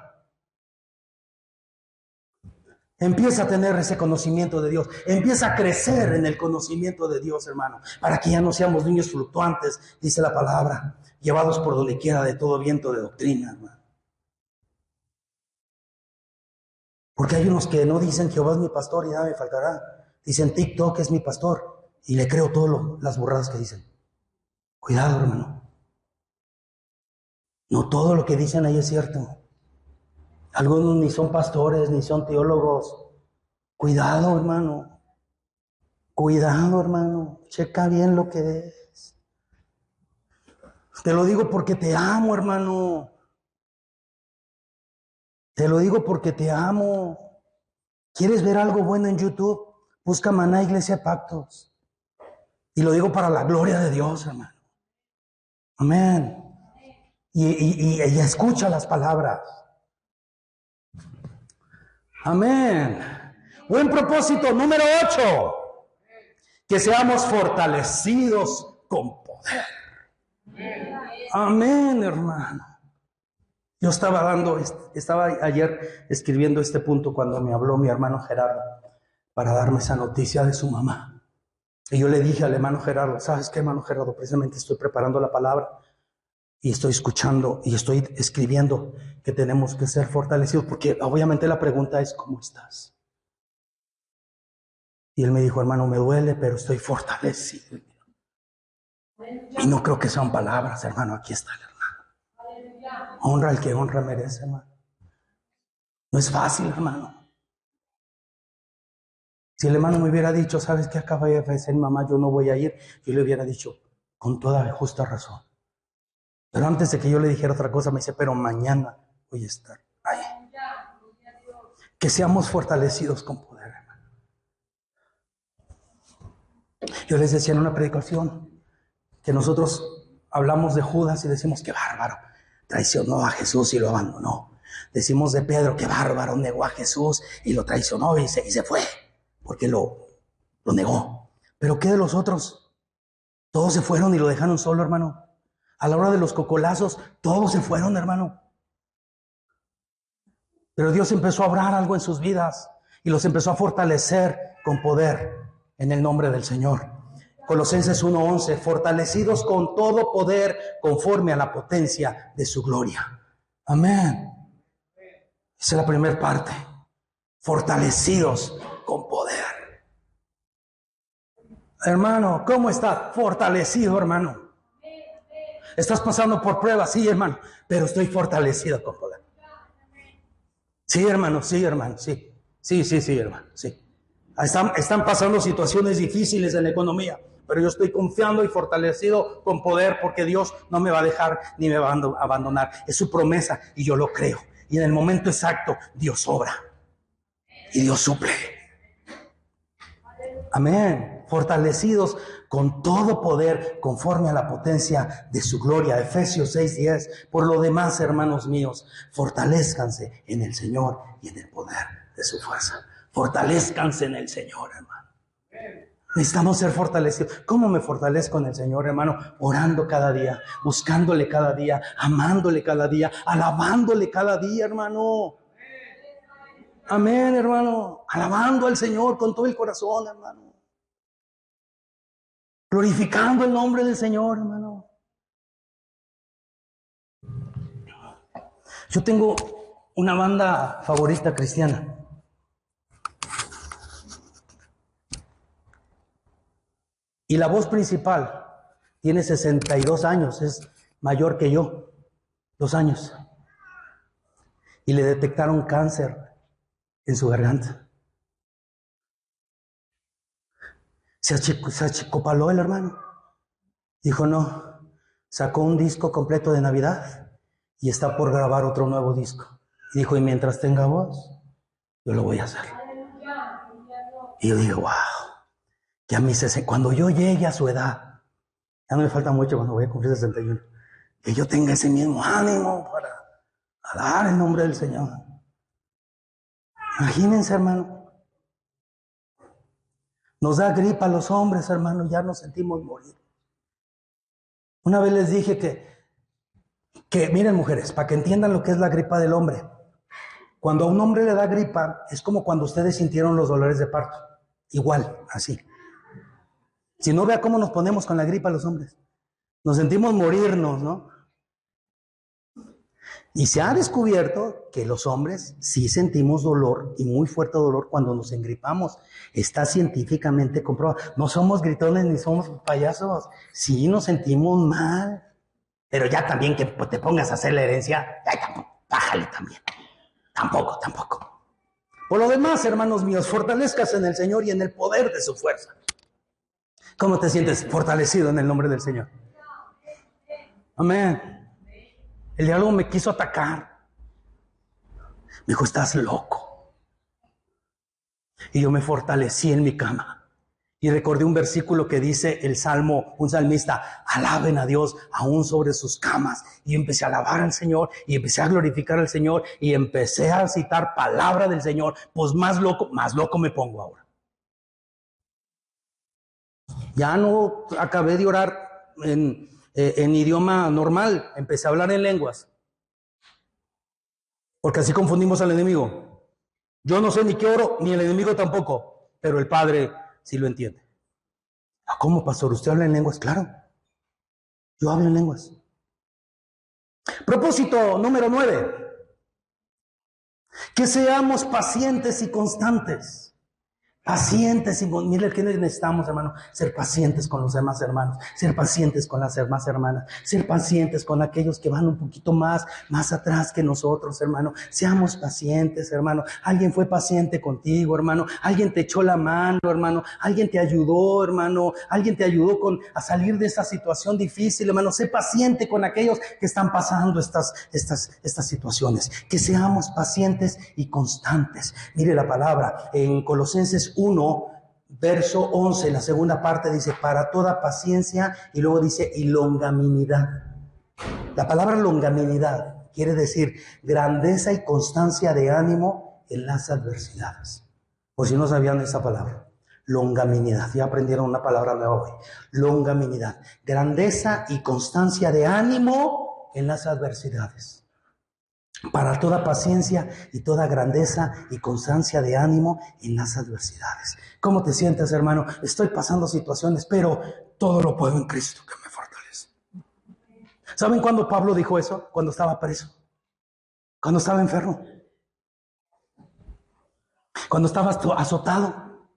Empieza a tener ese conocimiento de Dios. Empieza a crecer en el conocimiento de Dios, hermano, para que ya no seamos niños fluctuantes, dice la palabra, llevados por donde quiera de todo viento de doctrina, hermano. Porque hay unos que no dicen Jehová es mi pastor y nada me faltará. Dicen TikTok es mi pastor y le creo todas las burradas que dicen. Cuidado, hermano. No todo lo que dicen ahí es cierto. Algunos ni son pastores, ni son teólogos. Cuidado, hermano. Cuidado, hermano. Checa bien lo que es. Te lo digo porque te amo, hermano. Te lo digo porque te amo. ¿Quieres ver algo bueno en YouTube? Busca Maná Iglesia Pactos. Y lo digo para la gloria de Dios, hermano. Amén. Y escucha las palabras. Amén. Buen propósito número 8. Que seamos fortalecidos con poder. Amén, hermano. Yo estaba ayer escribiendo este punto cuando me habló mi hermano Gerardo para darme esa noticia de su mamá. Y yo le dije al hermano Gerardo, ¿sabes qué, hermano Gerardo? Precisamente estoy preparando la palabra y estoy escuchando y estoy escribiendo que tenemos que ser fortalecidos, porque obviamente la pregunta es, ¿cómo estás? Y él me dijo, hermano, me duele, pero estoy fortalecido. Y no creo que sean palabras, hermano, aquí está el hermano. Honra al que honra merece, hermano. No es fácil, hermano. Si el hermano me hubiera dicho, ¿sabes qué? Acaba de fallecer mi mamá, yo no voy a ir, yo le hubiera dicho, con toda justa razón. Pero antes de que yo le dijera otra cosa, me dice, pero mañana voy a estar ahí. Que seamos fortalecidos con poder, hermano. Yo les decía en una predicación que nosotros hablamos de Judas y decimos, qué bárbaro, traicionó a Jesús y lo abandonó. Decimos de Pedro, qué bárbaro, negó a Jesús y lo traicionó y se fue, porque lo negó. Pero ¿qué de los otros? Todos se fueron y lo dejaron solo, hermano. A la hora de los cocolazos, todos se fueron, hermano. Pero Dios empezó a obrar algo en sus vidas y los empezó a fortalecer con poder en el nombre del Señor. Colosenses 1:11, fortalecidos con todo poder conforme a la potencia de su gloria. Amén. Esa es la primera parte. Fortalecidos con poder. Hermano, ¿cómo estás? Fortalecido, hermano. ¿Estás pasando por pruebas? Sí, hermano, pero estoy fortalecido con poder. Sí, hermano, sí, hermano, sí. Sí, hermano, sí. Están pasando situaciones difíciles en la economía, pero yo estoy confiando y fortalecido con poder porque Dios no me va a dejar ni me va a abandonar. Es su promesa y yo lo creo. Y en el momento exacto, Dios obra y Dios suple. Amén. Fortalecidos con todo poder conforme a la potencia de su gloria. Efesios 6:10. Por lo demás, hermanos míos, fortalezcanse en el Señor y en el poder de su fuerza. Fortalezcanse en el Señor, hermano. Necesitamos ser fortalecidos. ¿Cómo me fortalezco en el Señor, hermano? Orando cada día, buscándole cada día, amándole cada día, alabándole cada día, hermano. Amén, hermano. Alabando al Señor con todo el corazón, hermano. Glorificando el nombre del Señor, hermano. Yo tengo una banda favorita cristiana. Y la voz principal tiene 62 años, es mayor que yo, 2 años. Y le detectaron cáncer en su garganta. Se achicopaló el hermano. Dijo, no, sacó un disco completo de Navidad y está por grabar otro nuevo disco. Y dijo, y mientras tenga voz, yo lo voy a hacer. Y yo digo, wow, que a mí cuando yo llegue a su edad, ya no me falta mucho cuando voy a cumplir 61, que yo tenga ese mismo ánimo para alabar el nombre del Señor. Imagínense, hermano. Nos da gripa a los hombres, hermano, ya nos sentimos morir. Una vez les dije que miren, mujeres, para que entiendan lo que es la gripa del hombre. Cuando a un hombre le da gripa, es como cuando ustedes sintieron los dolores de parto. Igual, así. Si no, vea cómo nos ponemos con la gripa los hombres. Nos sentimos morirnos, ¿no? Y se ha descubierto que los hombres sí sentimos dolor y muy fuerte dolor cuando nos engripamos. Está científicamente comprobado. No somos gritones ni somos payasos. Sí nos sentimos mal. Pero ya también que te pongas a hacer la herencia, bájale también. Tampoco. Por lo demás, hermanos míos, fortalezcas en el Señor y en el poder de su fuerza. ¿Cómo te sientes fortalecido en el nombre del Señor? Amén. El diablo me quiso atacar. Me dijo, estás loco. Y yo me fortalecí en mi cama. Y recordé un versículo que dice el salmo, un salmista, alaben a Dios aún sobre sus camas. Y empecé a alabar al Señor y empecé a glorificar al Señor y empecé a citar palabra del Señor. Pues más loco me pongo ahora. Ya no acabé de orar en idioma normal, empecé a hablar en lenguas. Porque así confundimos al enemigo. Yo no sé ni qué oro, ni el enemigo tampoco, pero el Padre sí lo entiende. ¿Cómo, pastor? ¿Usted habla en lenguas? Claro, yo hablo en lenguas. Propósito número 9. Que seamos pacientes y constantes. Pacientes y mire, ¿qué necesitamos, hermano? Ser pacientes con los demás hermanos, ser pacientes con las demás hermanas, ser pacientes con aquellos que van un poquito más atrás que nosotros, hermano. Seamos pacientes, hermano. Alguien fue paciente contigo, hermano. Alguien te echó la mano, hermano. Alguien te ayudó, hermano. Alguien te ayudó a salir de esta situación difícil, hermano. Sé paciente con aquellos que están pasando estas situaciones. Que seamos pacientes y constantes. Mire la palabra en Colosenses 1, verso 11, la segunda parte dice, para toda paciencia, y luego dice, y longanimidad. La palabra longanimidad quiere decir grandeza y constancia de ánimo en las adversidades. Por si no sabían esa palabra, longanimidad, ya aprendieron una palabra nueva hoy. Longanimidad, grandeza y constancia de ánimo en las adversidades. Para toda paciencia y toda grandeza y constancia de ánimo en las adversidades. ¿Cómo te sientes, hermano? Estoy pasando situaciones, pero todo lo puedo en Cristo que me fortalece. ¿Saben cuándo Pablo dijo eso? Cuando estaba preso. Cuando estaba enfermo. Cuando estaba azotado.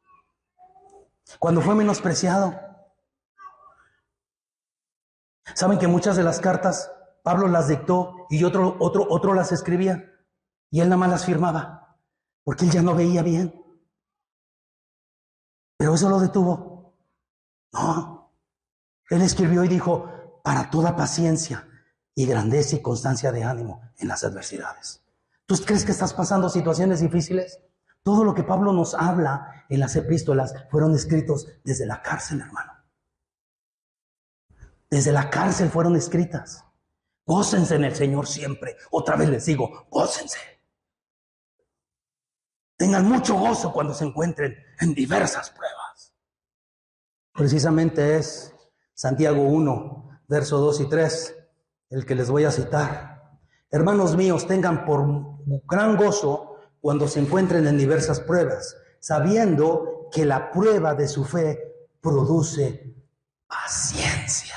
Cuando fue menospreciado. ¿Saben que muchas de las cartas Pablo las dictó y otro las escribía? Y él nada más las firmaba, porque él ya no veía bien. Pero eso lo detuvo. No. Él escribió y dijo, para toda paciencia y grandeza y constancia de ánimo en las adversidades. ¿Tú crees que estás pasando situaciones difíciles? Todo lo que Pablo nos habla en las epístolas fueron escritos desde la cárcel, hermano. Desde la cárcel fueron escritas. Gócense en el Señor siempre. Otra vez les digo, gócense. Tengan mucho gozo cuando se encuentren en diversas pruebas. Precisamente es Santiago 1, verso 2 y 3, el que les voy a citar. Hermanos míos, tengan por gran gozo cuando se encuentren en diversas pruebas, sabiendo que la prueba de su fe produce paciencia.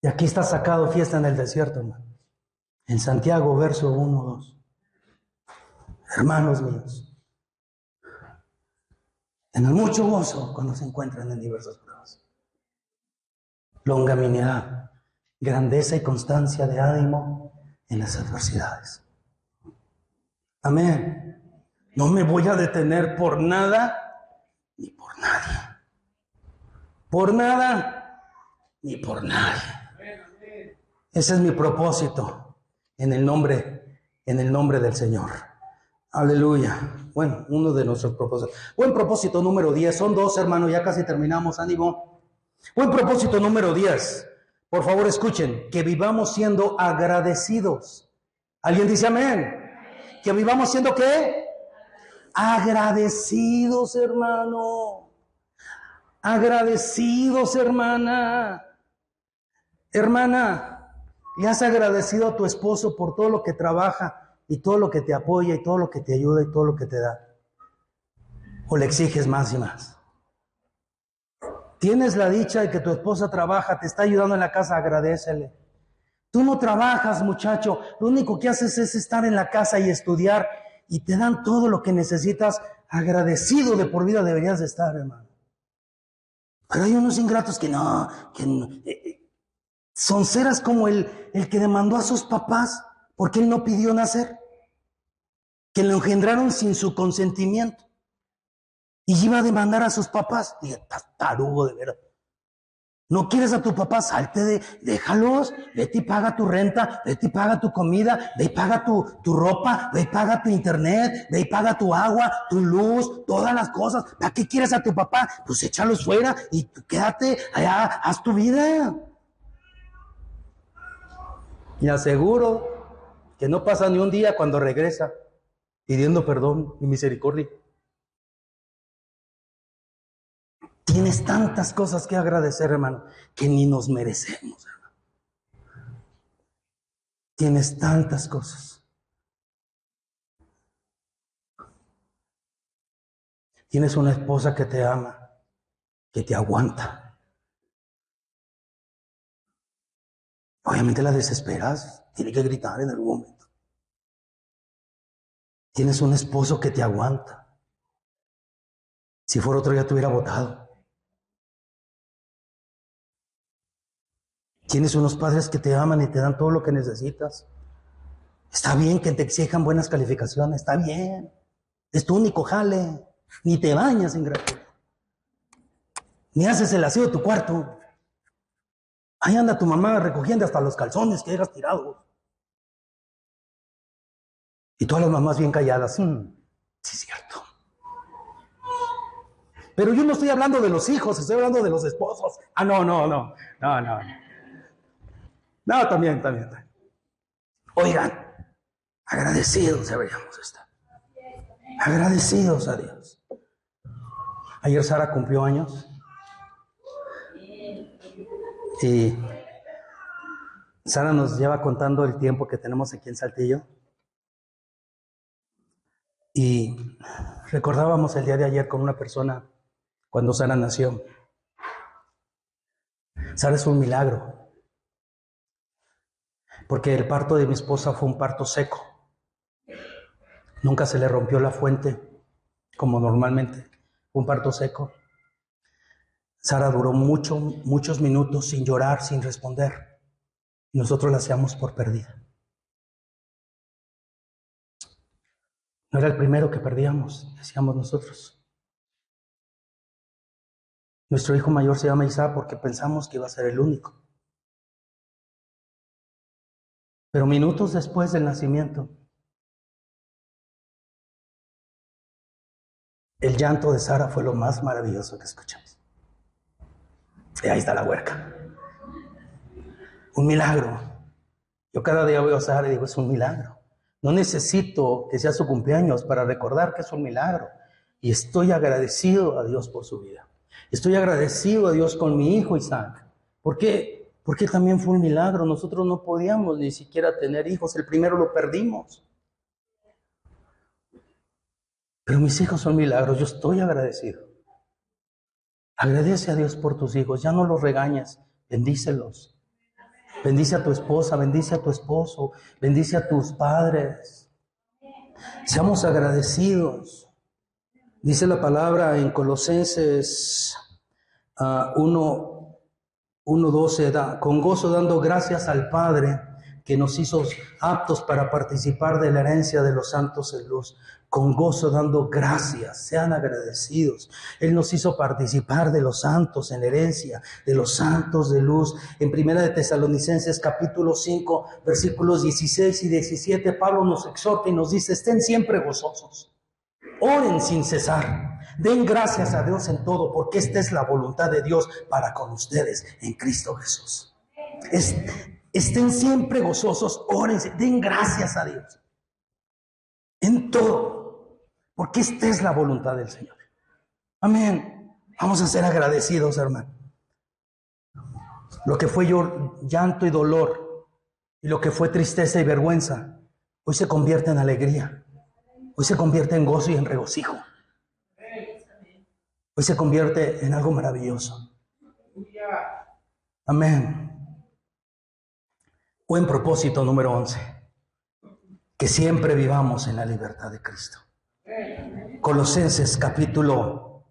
Y aquí está sacado fiesta en el desierto, hermano. En Santiago, verso 1, 2. Hermanos míos, tengan mucho gozo cuando se encuentran en diversas pruebas. Longanimidad, grandeza y constancia de ánimo en las adversidades. Amén. No me voy a detener por nada ni por nadie. Por nada ni por nadie. Ese es mi propósito en el nombre del Señor. Aleluya. Bueno, uno de nuestros propósitos. Buen propósito número 10. Son 2, hermano, ya casi terminamos. Ánimo. Buen propósito número 10. Por favor, escuchen. Que vivamos siendo agradecidos. ¿Alguien dice amén? Que vivamos siendo ¿qué? Agradecidos, hermano. Agradecidos, hermana. Hermana. ¿Le has agradecido a tu esposo por todo lo que trabaja y todo lo que te apoya y todo lo que te ayuda y todo lo que te da? ¿O le exiges más y más? Tienes la dicha de que tu esposa trabaja, te está ayudando en la casa, agradécele. Tú no trabajas, muchacho. Lo único que haces es estar en la casa y estudiar y te dan todo lo que necesitas. Agradecido de por vida deberías de estar, hermano. Pero hay unos ingratos que no, son ceras como el que demandó a sus papás porque él no pidió nacer, que lo engendraron sin su consentimiento y iba a demandar a sus papás. Dije, estás tarugo de veras. No quieres a tu papá, salte, déjalos, vete y paga tu renta, vete y paga tu comida, ve y paga tu ropa, ve y paga tu internet, ve y paga tu agua, tu luz, todas las cosas. ¿Para qué quieres a tu papá? Pues échalos fuera y quédate allá, haz tu vida. Y aseguro que no pasa ni un día cuando regresa pidiendo perdón y misericordia. Tienes tantas cosas que agradecer, hermano, que ni nos merecemos, hermano. Tienes tantas cosas. Tienes una esposa que te ama, que te aguanta. Obviamente la desesperas, tiene que gritar en algún momento. Tienes un esposo que te aguanta. Si fuera otro ya te hubiera votado. Tienes unos padres que te aman y te dan todo lo que necesitas. Está bien que te exijan buenas calificaciones, está bien. Es tu único jale. Ni te bañas, ingrato. Ni haces el aseo de tu cuarto. Ahí anda tu mamá recogiendo hasta los calzones que dejas tirados. Y todas las mamás bien calladas. Sí, es cierto. Pero yo no estoy hablando de los hijos, estoy hablando de los esposos. No, también. Oigan, agradecidos deberíamos estar. Agradecidos a Dios. Ayer Sara cumplió años. Y Sara nos lleva contando el tiempo que tenemos aquí en Saltillo. Y recordábamos el día de ayer con una persona cuando Sara nació. Sara es un milagro. Porque el parto de mi esposa fue un parto seco. Nunca se le rompió la fuente como normalmente. Fue un parto seco. Sara duró muchos minutos sin llorar, sin responder. Y nosotros la hacíamos por perdida. No era el primero que perdíamos, decíamos nosotros. Nuestro hijo mayor se llama Isaac porque pensamos que iba a ser el único. Pero minutos después del nacimiento, el llanto de Sara fue lo más maravilloso que escuchamos. Y ahí está la huerca. Un milagro. Yo cada día veo a Sara y digo, es un milagro. No necesito que sea su cumpleaños para recordar que es un milagro. Y estoy agradecido a Dios por su vida. Estoy agradecido a Dios con mi hijo Isaac. ¿Por qué? Porque también fue un milagro. Nosotros no podíamos ni siquiera tener hijos. El primero lo perdimos. Pero mis hijos son milagros. Yo estoy agradecido. Agradece a Dios por tus hijos. Ya no los regañes. Bendícelos. Bendice a tu esposa, bendice a tu esposo, bendice a tus padres. Seamos agradecidos. Dice la palabra en Colosenses 1:12, con gozo dando gracias al Padre que nos hizo aptos para participar de la herencia de los santos en luz. Con gozo dando gracias, sean agradecidos. Él nos hizo participar de los santos en herencia, de los santos de luz. En Primera de Tesalonicenses capítulo 5, versículos 16 y 17, Pablo nos exhorta y nos dice, estén siempre gozosos, oren sin cesar, den gracias a Dios en todo, porque esta es la voluntad de Dios para con ustedes en Cristo Jesús. Estén siempre gozosos, oren, den gracias a Dios en todo. Porque esta es la voluntad del Señor. Amén. Vamos a ser agradecidos, hermano. Lo que fue llanto y dolor, y lo que fue tristeza y vergüenza, hoy se convierte en alegría. Hoy se convierte en gozo y en regocijo. Hoy se convierte en algo maravilloso. Amén. Buen propósito número 11. Que siempre vivamos en la libertad de Cristo. Colosenses capítulo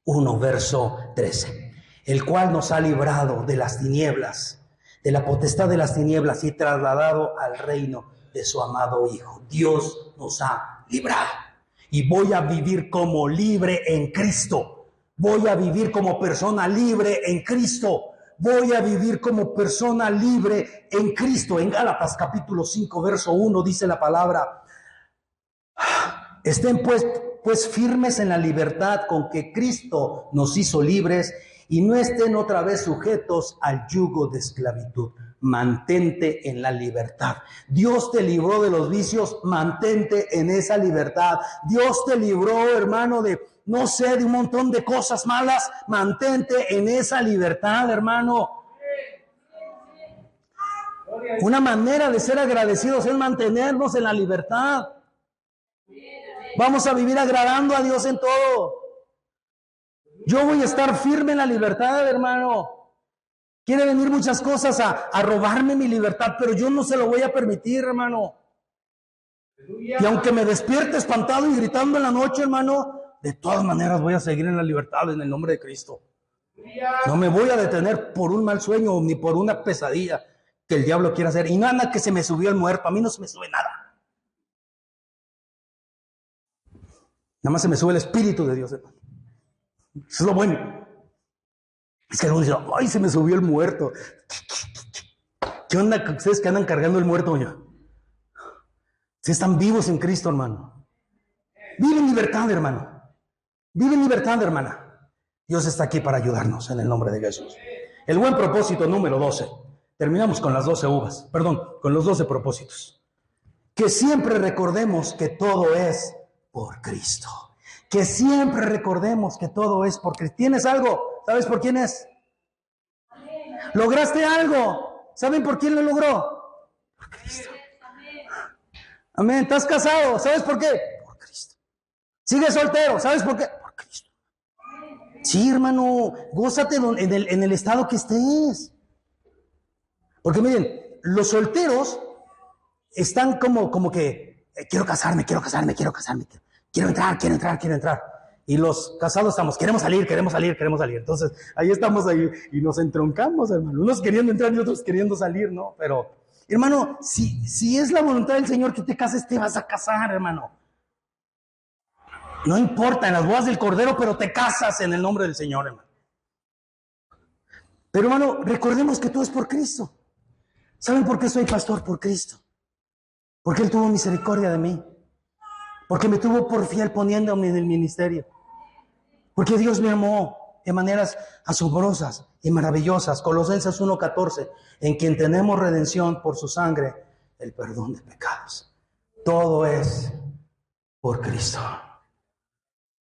1, verso 13. El cual nos ha librado de las tinieblas, de la potestad de las tinieblas y trasladado al reino de su amado Hijo. Dios nos ha librado. Y voy a vivir como libre en Cristo. Voy a vivir como persona libre en Cristo. Voy a vivir como persona libre en Cristo. En Gálatas capítulo 5, verso 1 dice la palabra: estén pues firmes en la libertad con que Cristo nos hizo libres, y no estén otra vez sujetos al yugo de esclavitud. Mantente en la libertad. Dios te libró de los vicios, mantente en esa libertad. Dios te libró, hermano, de un montón de cosas malas. Mantente en esa libertad, hermano. Una manera de ser agradecidos es mantenernos en la libertad. Vamos a vivir agradando a Dios en todo. Yo voy a estar firme en la libertad, hermano. Quiere venir muchas cosas a robarme mi libertad, pero yo no se lo voy a permitir, hermano. Y aunque me despierte espantado y gritando en la noche, hermano, de todas maneras voy a seguir en la libertad en el nombre de Cristo. No me voy a detener por un mal sueño ni por una pesadilla que el diablo quiera hacer. Y nada que se me subió el muerto. A mí no se me sube nada. Nada más se me sube el Espíritu de Dios, hermano. Eso es lo bueno. Es que algunos dicen: ay, se me subió el muerto. ¿Qué onda con ustedes que andan cargando el muerto, ya? Si están vivos en Cristo, hermano. Vive en libertad, hermano. Vive en libertad, hermana. Dios está aquí para ayudarnos en el nombre de Jesús. El buen propósito número 12. Terminamos con las 12 uvas. Perdón, con los 12 propósitos. Que siempre recordemos que todo es por Cristo. Que siempre recordemos que todo es por Cristo. ¿Tienes algo? ¿Sabes por quién es? ¿Lograste algo? ¿Saben por quién lo logró? Por Cristo. Amén. ¿Estás casado? ¿Sabes por qué? Por Cristo. ¿Sigues soltero? ¿Sabes por qué? Por Cristo. Sí, hermano, gózate en el estado que estés. Porque miren, los solteros están como que quiero casarme. Quiero entrar. Y los casados estamos, queremos salir. Entonces, ahí estamos y nos entroncamos, hermano. Unos queriendo entrar y otros queriendo salir, ¿no? Pero, hermano, si es la voluntad del Señor que te cases, te vas a casar, hermano. No importa, en las bodas del Cordero, pero te casas en el nombre del Señor, hermano. Pero, hermano, recordemos que todo es por Cristo. ¿Saben por qué soy pastor? Por Cristo. Porque Él tuvo misericordia de mí. Porque me tuvo por fiel poniéndome en el ministerio. Porque Dios me amó de maneras asombrosas y maravillosas. Colosenses 1:14, en quien tenemos redención por su sangre, el perdón de pecados. Todo es por Cristo.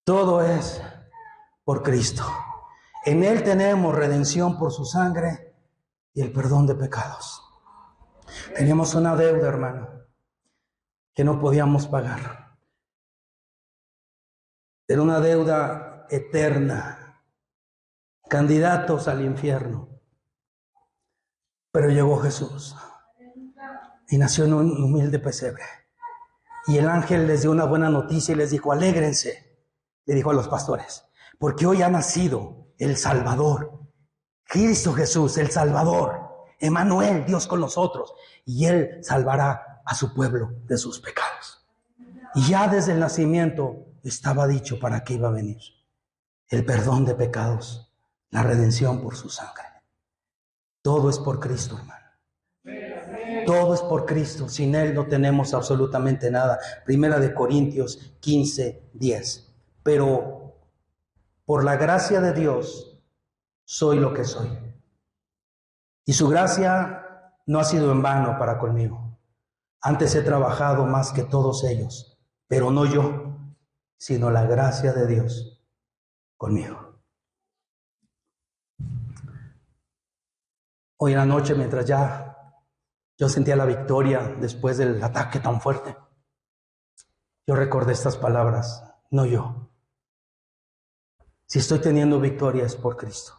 Todo es por Cristo. En Él tenemos redención por su sangre y el perdón de pecados. Teníamos una deuda, hermano, que no podíamos pagar. Era una deuda eterna, candidatos al infierno. Pero llegó Jesús y nació en un humilde pesebre. Y el ángel les dio una buena noticia y les dijo: alégrense, le dijo a los pastores, porque hoy ha nacido el Salvador, Cristo Jesús, el Salvador, Emmanuel, Dios con nosotros, y Él salvará a su pueblo de sus pecados. Y ya desde el nacimiento estaba dicho para qué iba a venir: el perdón de pecados, la redención por su sangre. Todo es por Cristo, hermano. Todo es por Cristo. Sin Él no tenemos absolutamente nada. Primera de Corintios 15:10. Pero por la gracia de Dios soy lo que soy. Y su gracia no ha sido en vano para conmigo. Antes he trabajado más que todos ellos, pero no yo, sino la gracia de Dios conmigo. Hoy en la noche, mientras ya yo sentía la victoria después del ataque tan fuerte, yo recordé estas palabras: no yo. Si estoy teniendo victoria es por Cristo.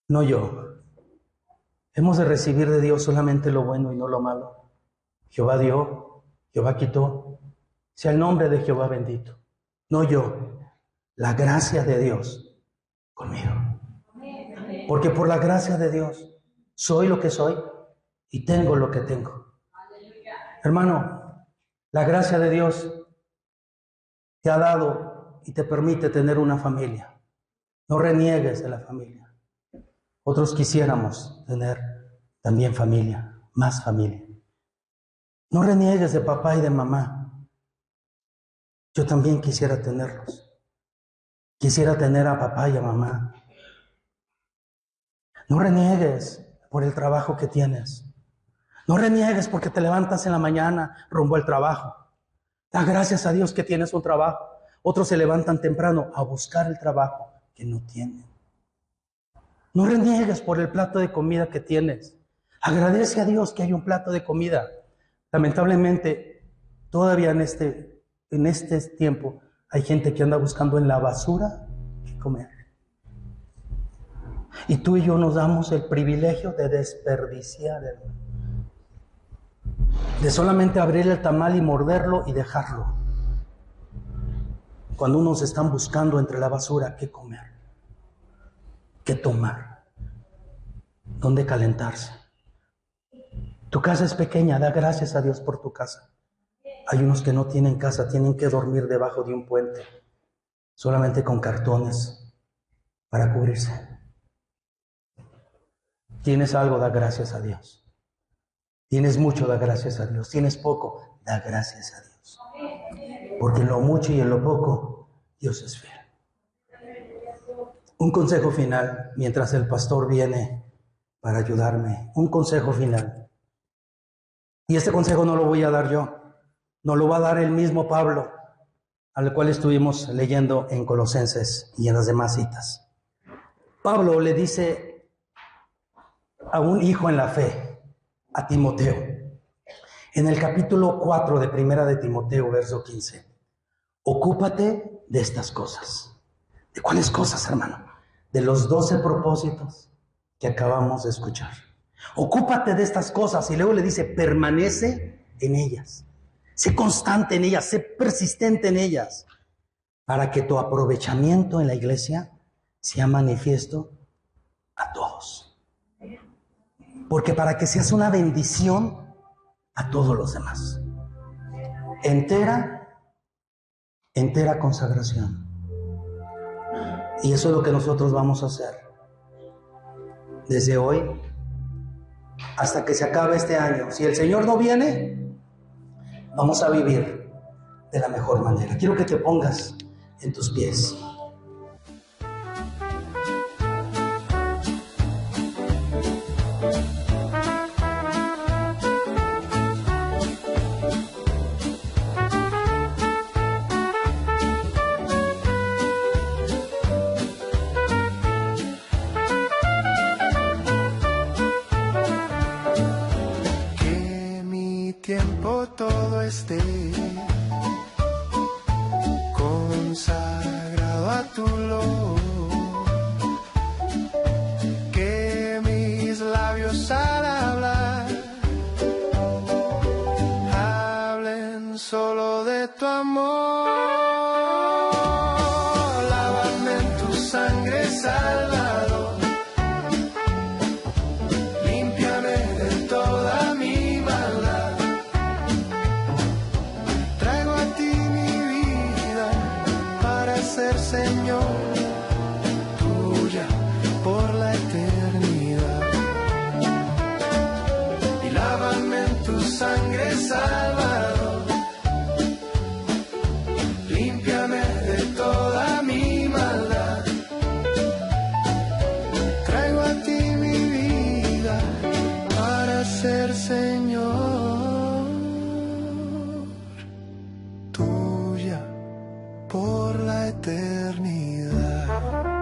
No yo, Hemos de recibir de Dios solamente lo bueno y no lo malo. Jehová dio, Jehová quitó. Sea el nombre de Jehová bendito. No yo, la gracia de Dios conmigo. Porque por la gracia de Dios soy lo que soy y tengo lo que tengo. Hermano, la gracia de Dios te ha dado y te permite tener una familia. No reniegues de la familia. Otros quisiéramos tener también familia, más familia. No reniegues de papá y de mamá. Yo también quisiera tenerlos. Quisiera tener a papá y a mamá. No reniegues por el trabajo que tienes. No reniegues porque te levantas en la mañana rumbo al trabajo. Da gracias a Dios que tienes un trabajo. Otros se levantan temprano a buscar el trabajo que no tienen. No reniegues por el plato de comida que tienes. Agradece a Dios que hay un plato de comida. Lamentablemente, todavía en este tiempo hay gente que anda buscando en la basura qué comer. Y tú y yo nos damos el privilegio de desperdiciar, de solamente abrir el tamal y morderlo y dejarlo. Cuando unos están buscando entre la basura qué comer, qué tomar, dónde calentarse. Tu casa es pequeña, da gracias a Dios por tu casa. Hay unos que no tienen casa, tienen que dormir debajo de un puente, solamente con cartones para cubrirse. Tienes algo, da gracias a Dios. Tienes mucho, da gracias a Dios. Tienes poco, da gracias a Dios. Porque en lo mucho y en lo poco, Dios es fiel. Un consejo final, mientras el pastor viene para ayudarme. Un consejo final. Y este consejo no lo voy a dar yo. No lo va a dar el mismo Pablo, al cual estuvimos leyendo en Colosenses y en las demás citas. Pablo le dice a un hijo en la fe, a Timoteo, en el capítulo 4 de Primera de Timoteo, verso 15. Ocúpate de estas cosas. ¿De cuáles cosas, hermano? De los 12 propósitos que acabamos de escuchar. Ocúpate de estas cosas. Y luego le dice, permanece en ellas. Sé constante en ellas, sé persistente en ellas, para que tu aprovechamiento en la iglesia sea manifiesto a todos. Porque para que seas una bendición a todos los demás. Entera consagración. Y eso es lo que nosotros vamos a hacer. Desde hoy hasta que se acabe este año. Si el Señor no viene, vamos a vivir de la mejor manera. Quiero que te pongas en tus pies. Tiempo todo esté consagrado a tu luz, que mis labios al hablar hablen solo de tu amor. Lávame en tu sangre, Salvador, límpiame de toda mi maldad. Ser Señor tuya por la eternidad, y lávame en tu sangre, Salvador, límpiame de toda mi maldad. Traigo a ti mi vida para ser Señor tuya por la eternidad.